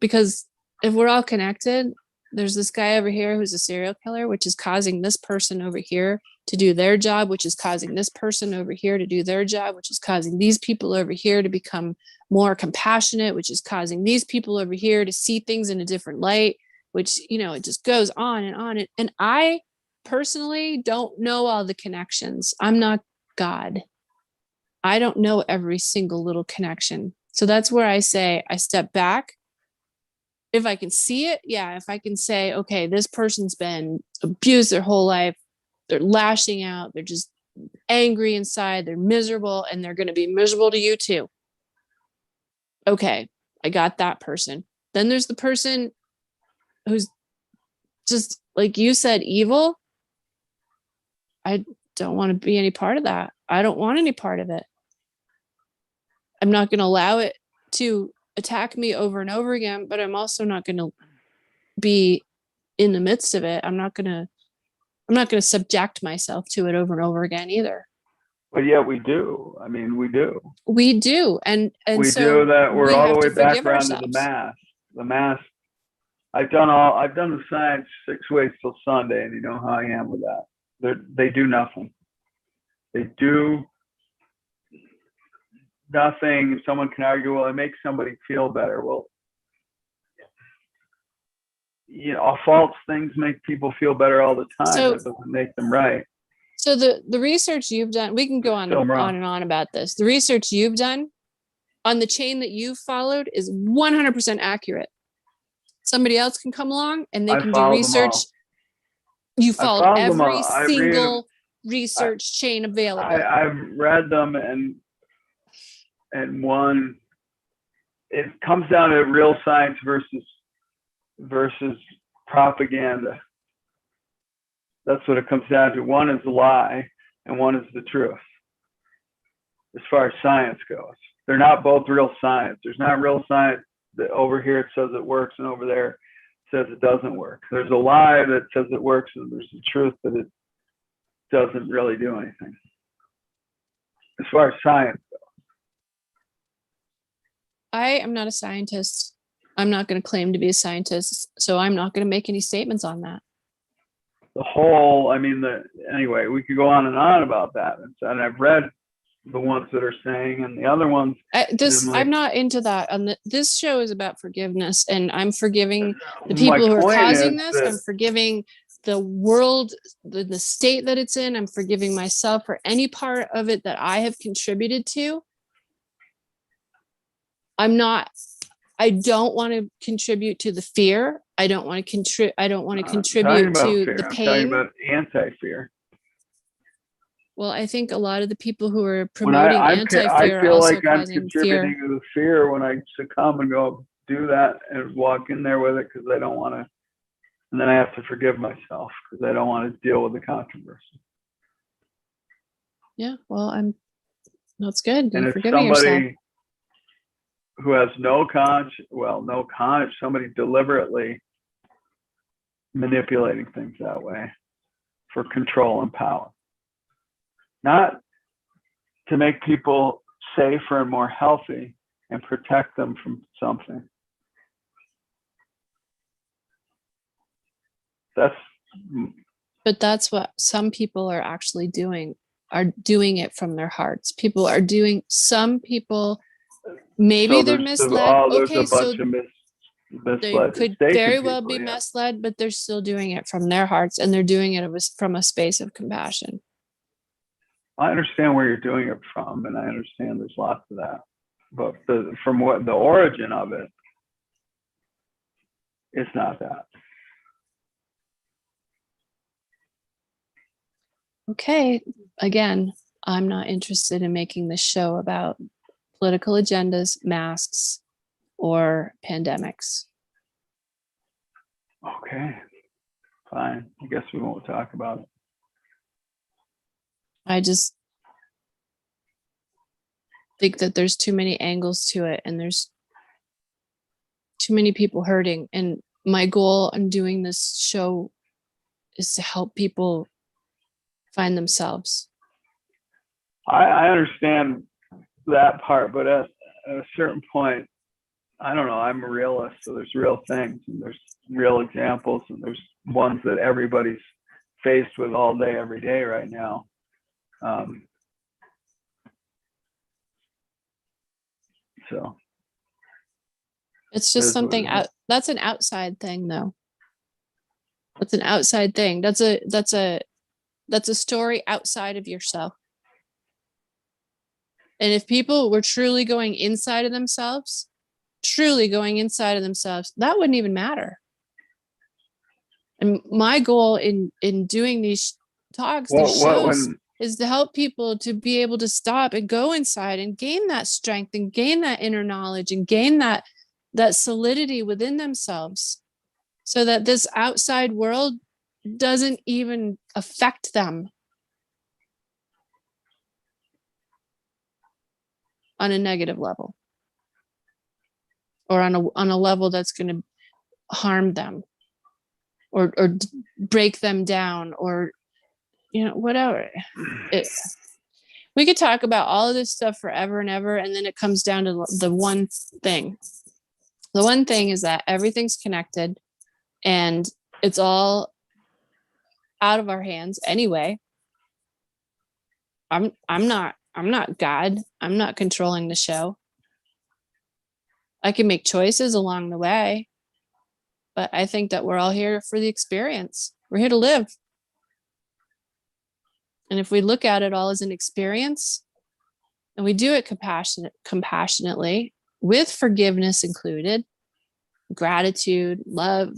Because if we're all connected, there's this guy over here who's a serial killer, which is causing this person over here to do their job, which is causing this person over here to do their job, which is causing these people over here to become more compassionate, which is causing these people over here to see things in a different light, which, it just goes on and on. And I personally don't know all the connections. I'm not God. I don't know every single little connection. So that's where I say I step back. If I can see it, yeah. If I can say, okay, this person's been abused their whole life, they're lashing out, they're just angry inside, they're miserable, and they're going to be miserable to you too. Okay, I got that person. Then there's the person who's just, like you said, evil. I don't want to be any part of that. I don't want any part of it. I'm not going to allow it to attack me over and over again, but I'm also not going to be in the midst of it. I'm not going to subject myself to it over and over again either. But yet we do. I mean, we do. We do. And we so do that. We're all the way back around ourselves. To the mass. The mass. I've done the science 6 ways till Sunday, and you know how I am with that. They do nothing. They do nothing. Someone can argue, well, it makes somebody feel better. Well, false things make people feel better all the time. So, that doesn't make them right. So the research you've done, we can go on and on about this. The research you've done on the chain that you've followed is 100% accurate. Somebody else can come along and they can do research. You followed every single research chain available. I've read them, and one, it comes down to real science versus propaganda. That's what it comes down to. One is a lie and one is the truth. As far as science goes, they're not both real science. There's not real science that over here it says it works and over there says it doesn't work. There's a lie that says it works, and there's the truth that it doesn't really do anything. As far as science, I am not a scientist. I'm not going to claim to be a scientist, so I'm not going to make any statements on that. the whole, anyway, we could go on and on about that. And I've read the ones that are saying, and the other ones. I'm not into that. This show is about forgiveness, and I'm forgiving the people who are causing this. I'm forgiving the world, the state that it's in. I'm forgiving myself for any part of it that I have contributed to. I don't want to contribute to the fear. I don't want to contribute to the pain. I'm talking about anti-fear. Well, I think a lot of the people who are promoting anti-fear I feel are also like I'm causing contributing fear. to the fear when I succumb and go do that and walk in there with it because I don't want to. And then I have to forgive myself because I don't want to deal with the controversy. Yeah, well, that's good. And You're if forgiving yourself. somebody who has no conscience, somebody deliberately manipulating things that way for control and power. Not to make people safer and more healthy and protect them from something. But that's what some people are actually doing, are doing it from their hearts. Some people, maybe they're misled. Okay, so they could very well be misled, but they're still doing it from their hearts, and they're doing it from a space of compassion. I understand where you're doing it from, and I understand there's lots of that. But from what the origin of it, it's not that. Okay, again, I'm not interested in making this show about political agendas, masks, or pandemics. Okay, fine. I guess we won't talk about it. I just think that there's too many angles to it, and there's too many people hurting. And my goal in doing this show is to help people find themselves. I understand that part, but at a certain point, I don't know, I'm a realist, so there's real things, and there's real examples, and there's ones that everybody's faced with all day, every day right now. So it's just something that's an outside thing, though. That's an outside thing. That's a story outside of yourself. And if people were truly going inside of themselves, that wouldn't even matter. And my goal in doing these talks, these shows, is to help people to be able to stop and go inside and gain that strength and gain that inner knowledge and gain that solidity within themselves, so that this outside world doesn't even affect them on a negative level, or on a level that's going to harm them or break them down, or whatever. We could talk about all of this stuff forever and ever, and then it comes down to the one thing. The one thing is that everything's connected, and it's all out of our hands anyway. I'm not God. I'm not controlling the show. I can make choices along the way, but I think that we're all here for the experience. We're here to live. And if we look at it all as an experience, and we do it compassionately, with forgiveness included, gratitude, love,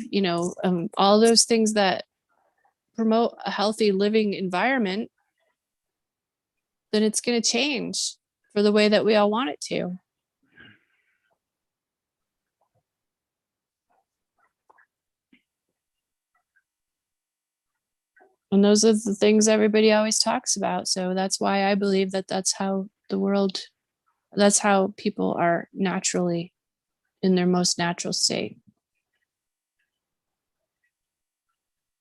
all those things that promote a healthy living environment, then it's going to change for the way that we all want it to. And those are the things everybody always talks about. So that's why I believe that that's how people are naturally in their most natural state.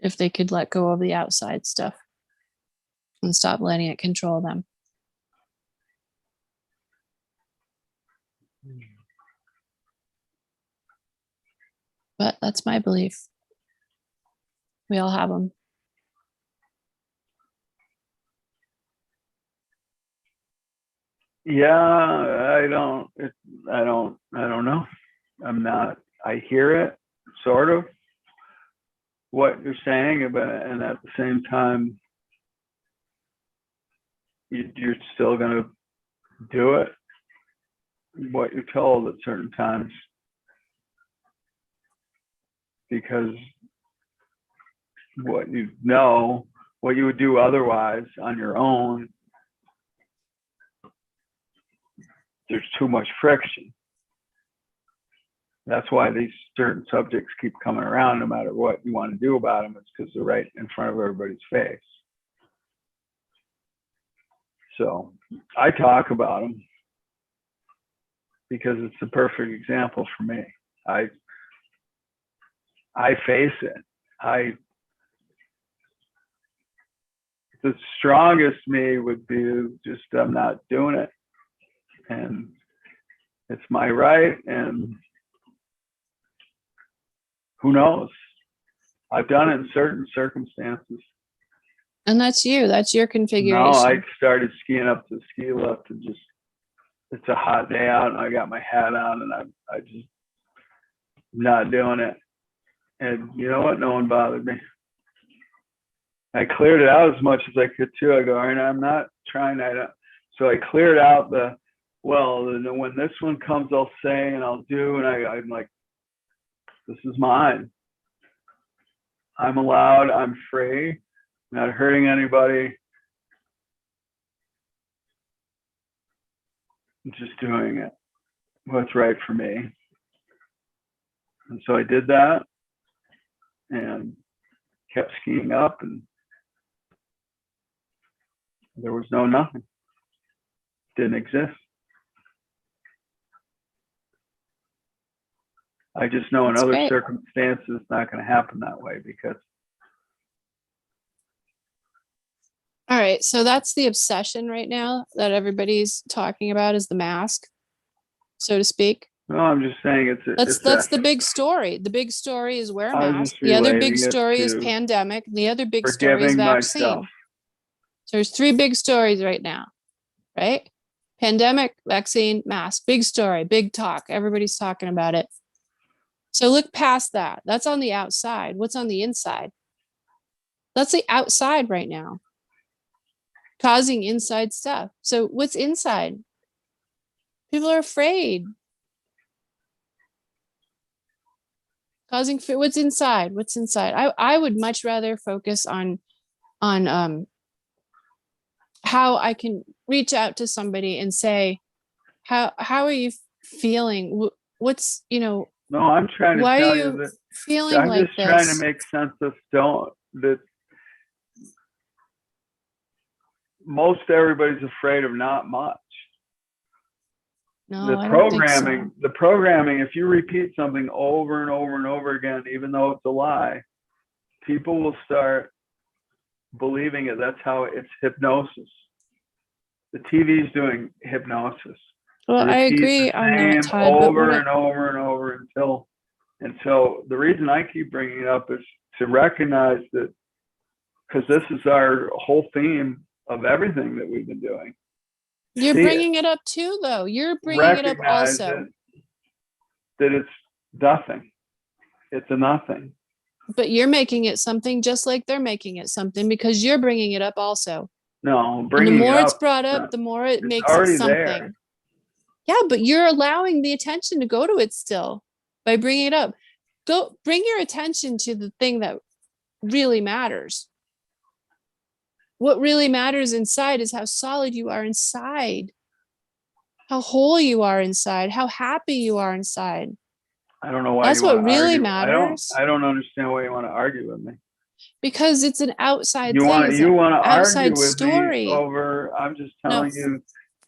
if they could let go of the outside stuff and stop letting it control them. But that's my belief. We all have them. Yeah, I don't know. I hear it, sort of, what you're saying, and at the same time, you're still going to do it, what you're told at certain times, because what you would do otherwise on your own, there's too much friction. That's why these certain subjects keep coming around, no matter what you want to do about them. It's because they're right in front of everybody's face. So I talk about them because it's the perfect example for me. I face it. The strongest me would be just, I'm not doing it, and it's my right, and who knows? I've done it in certain circumstances. And that's you. That's your configuration. No, I started skiing up to the ski lift, and it's a hot day out, and I got my hat on, and I just not doing it. And you know what? No one bothered me. I cleared it out as much as I could too. I go, all right, I'm not trying that. So I cleared out when this one comes, I'll say and I'll do, and I'm like, this is mine. I'm allowed. I'm free. Not hurting anybody. I'm just doing it. What's right for me. And so I did that and kept skiing up, and there was nothing. Didn't exist. I just know in other circumstances it's not going to happen that way, because. All right. So that's the obsession right now that everybody's talking about, is the mask, so to speak. No, I'm just saying that's the big story. The big story is wear a mask. The other big story is pandemic. The other big story is vaccine. Myself. So there's 3 big stories right now, right? Pandemic, vaccine, mask. Big story, big talk. Everybody's talking about it. So look past that. That's on the outside. What's on the inside? That's the outside right now, causing inside stuff. So what's inside? People are afraid. Causing fear. What's inside? What's inside? I would much rather focus on how I can reach out to somebody and say, how are you feeling? What's, No, I'm trying to tell you that feeling I'm like just trying to make sense of that most everybody's afraid of not much. No, the programming, if you repeat something over and over and over again, even though it's a lie, people will start believing it. That's how it's hypnosis. The TV's doing hypnosis. Well, I agree on that, Todd. Over and over and over until, and so the reason I keep bringing it up is to recognize that, because this is our whole theme of everything that we've been doing. You're bringing it up too, though. You're bringing it up also. That it's nothing. It's a nothing. But you're making it something just like they're making it something, because you're bringing it up also. No, and the more it's brought up, the more it makes it something. There. Yeah, but you're allowing the attention to go to it still by bringing it up. Go bring your attention to the thing that really matters. What really matters inside is how solid you are inside, how whole you are inside, how happy you are inside. I don't know why. That's what really matters. I don't understand why you want to argue with me. Because it's an outside thing. You want to argue with story. Me over. I'm just telling you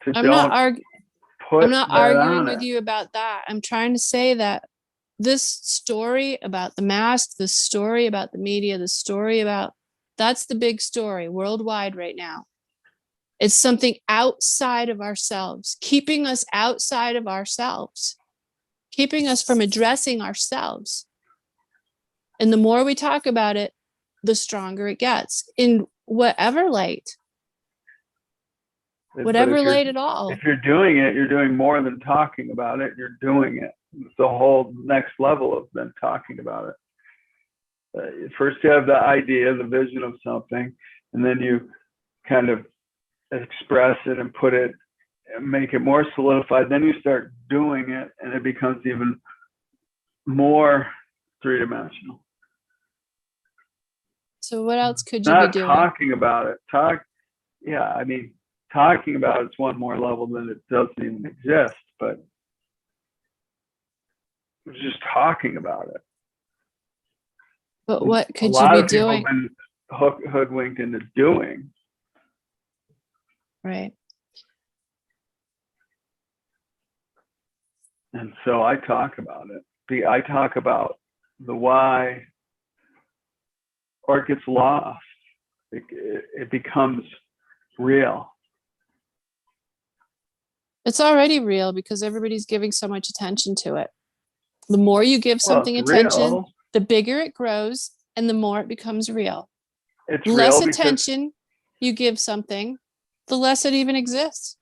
to I'm not arguing with you about that. I'm trying to say that this story about the mask, the story about the media, the story about, that's the big story worldwide right now. It's something outside of ourselves, keeping us outside of ourselves, keeping us from addressing ourselves. And the more we talk about it, the stronger it gets in whatever light, whatever light at all. If you're doing it, you're doing more than talking about it. You're doing it. It's the whole next level of then talking about it. First, you have the idea, the vision of something, and then you kind of express it and put it, and make it more solidified. Then you start doing it, and it becomes even more three-dimensional. So what else could you Not be doing? talking about it. I mean, talking about it's one more level than it doesn't even exist, but just talking about it. But what could you be doing? A lot of people have been hoodwinked into doing. Right. And so I talk about it. I talk about the why, or it gets lost. It becomes real. It's already real because everybody's giving so much attention to it. The more you give something attention, real. The bigger it grows and the more it becomes real. It's Less real attention you give something, the less it even exists.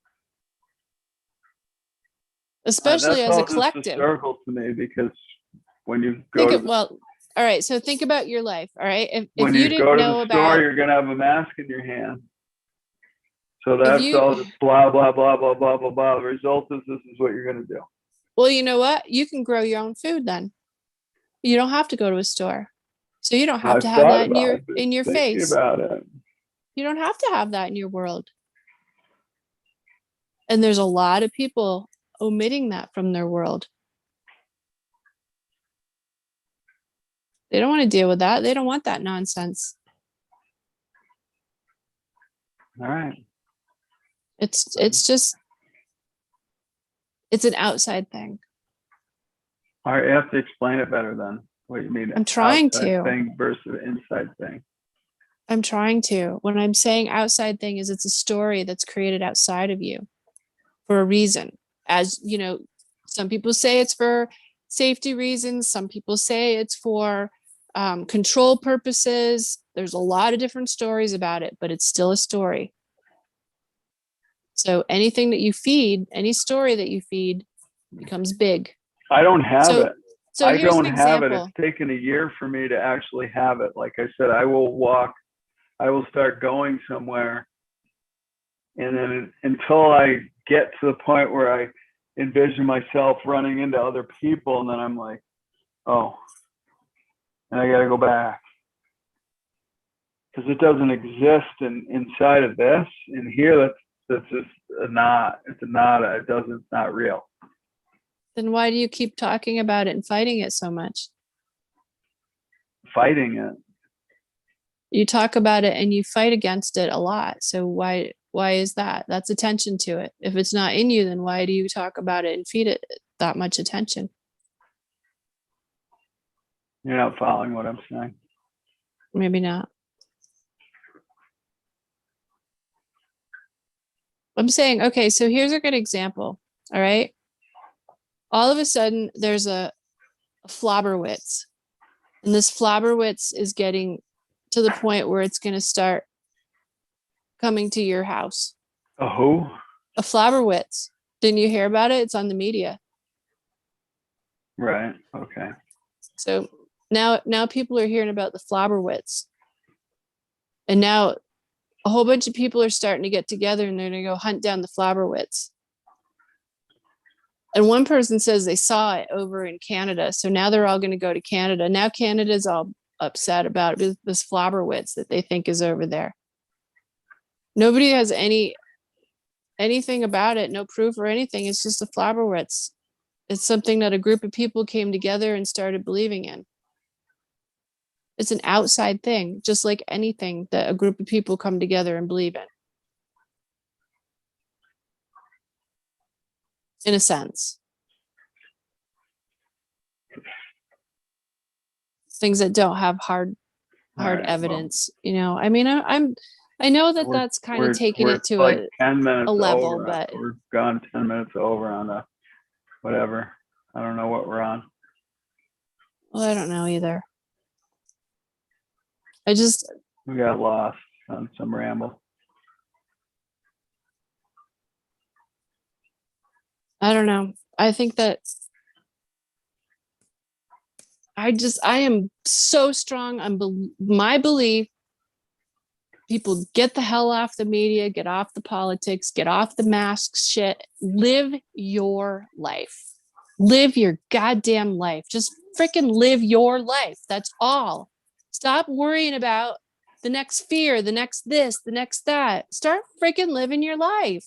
Especially as a collective. That's all just a circle to me, because when you go all right, so think about your life, all right? If when you you didn't go to know the about, store, you're going to have a mask in your hand. So that's all just blah, blah, blah, blah, blah, blah, blah. The result is this is what you're going to do. Well, you know what? You can grow your own food then. You don't have to go to a store. So you don't have to have that in your face. About it. You don't have to have that in your world. And there's a lot of people omitting that from their world. They don't want to deal with that. They don't want that nonsense. All right. It's an outside thing. All right, you have to explain it better then. What you mean? I'm trying to. Thing versus inside thing. I'm trying to. When I'm saying outside thing is it's a story that's created outside of you for a reason. As you know, some people say it's for safety reasons. Some people say it's for control purposes. There's a lot of different stories about it, but it's still a story. So anything that you feed, any story that you feed becomes big. I don't have it. So I here's don't an have example. it. It's taken a year for me to actually have it. Like I said, I will start going somewhere. And then until I get to the point where I envision myself running into other people, and then I'm like, oh, and I got to go back. Because it doesn't exist inside of this. In here, that's just a not. It's a nada. It's not real. Then why do you keep talking about it and fighting it so much? Fighting it. You talk about it and you fight against it a lot. So why is that? That's attention to it. If it's not in you, then why do you talk about it and feed it that much attention? You're not following what I'm saying. Maybe not. I'm saying, okay, so here's a good example. All right. All of a sudden there's a Flabberwitz, and this Flabberwitz is getting to the point where it's going to start coming to your house. A who? A Flabberwitz. Didn't you hear about it? It's on the media. Right. Okay. So now people are hearing about the Flabberwitz. And now a whole bunch of people are starting to get together and they're going to go hunt down the Flabberwitz. And one person says they saw it over in Canada. So now they're all going to go to Canada. Now Canada's all upset about this Flabberwitz that they think is over there. Nobody has anything about it, no proof or anything. It's just a Flabberwitz. It's something that a group of people came together and started believing in. It's an outside thing, just like anything that a group of people come together and believe in a sense. things that don't have hard All right, well, evidence. You know, I mean, I know that that's kind of taking we're it to like 10 minutes a level, over. but We're gone 10 minutes over on the whatever. I don't know what we're on. well, I don't know either. We got lost on some ramble. I don't know. I think that I am so strong on my belief. People get the hell off the media, get off the politics, get off the masks shit. Live your life. Live your goddamn life. Just freaking live your life. That's all. Stop worrying about the next fear, the next this, the next that. Start freaking living your life.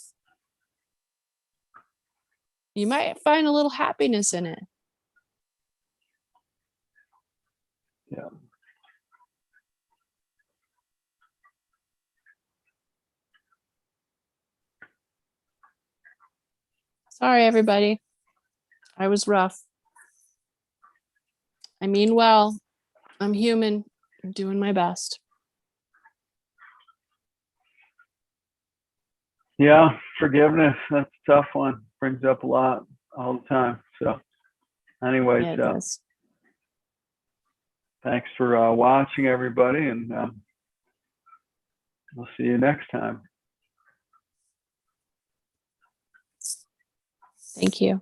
You might find a little happiness in it. Yeah. Sorry, everybody. I was rough. I mean well. I'm human. I'm doing my best. Yeah, forgiveness. That's a tough one. Brings up a lot all the time. So, anyways, Yeah, it does. thanks for watching, everybody, and we'll see you next time. Thank you.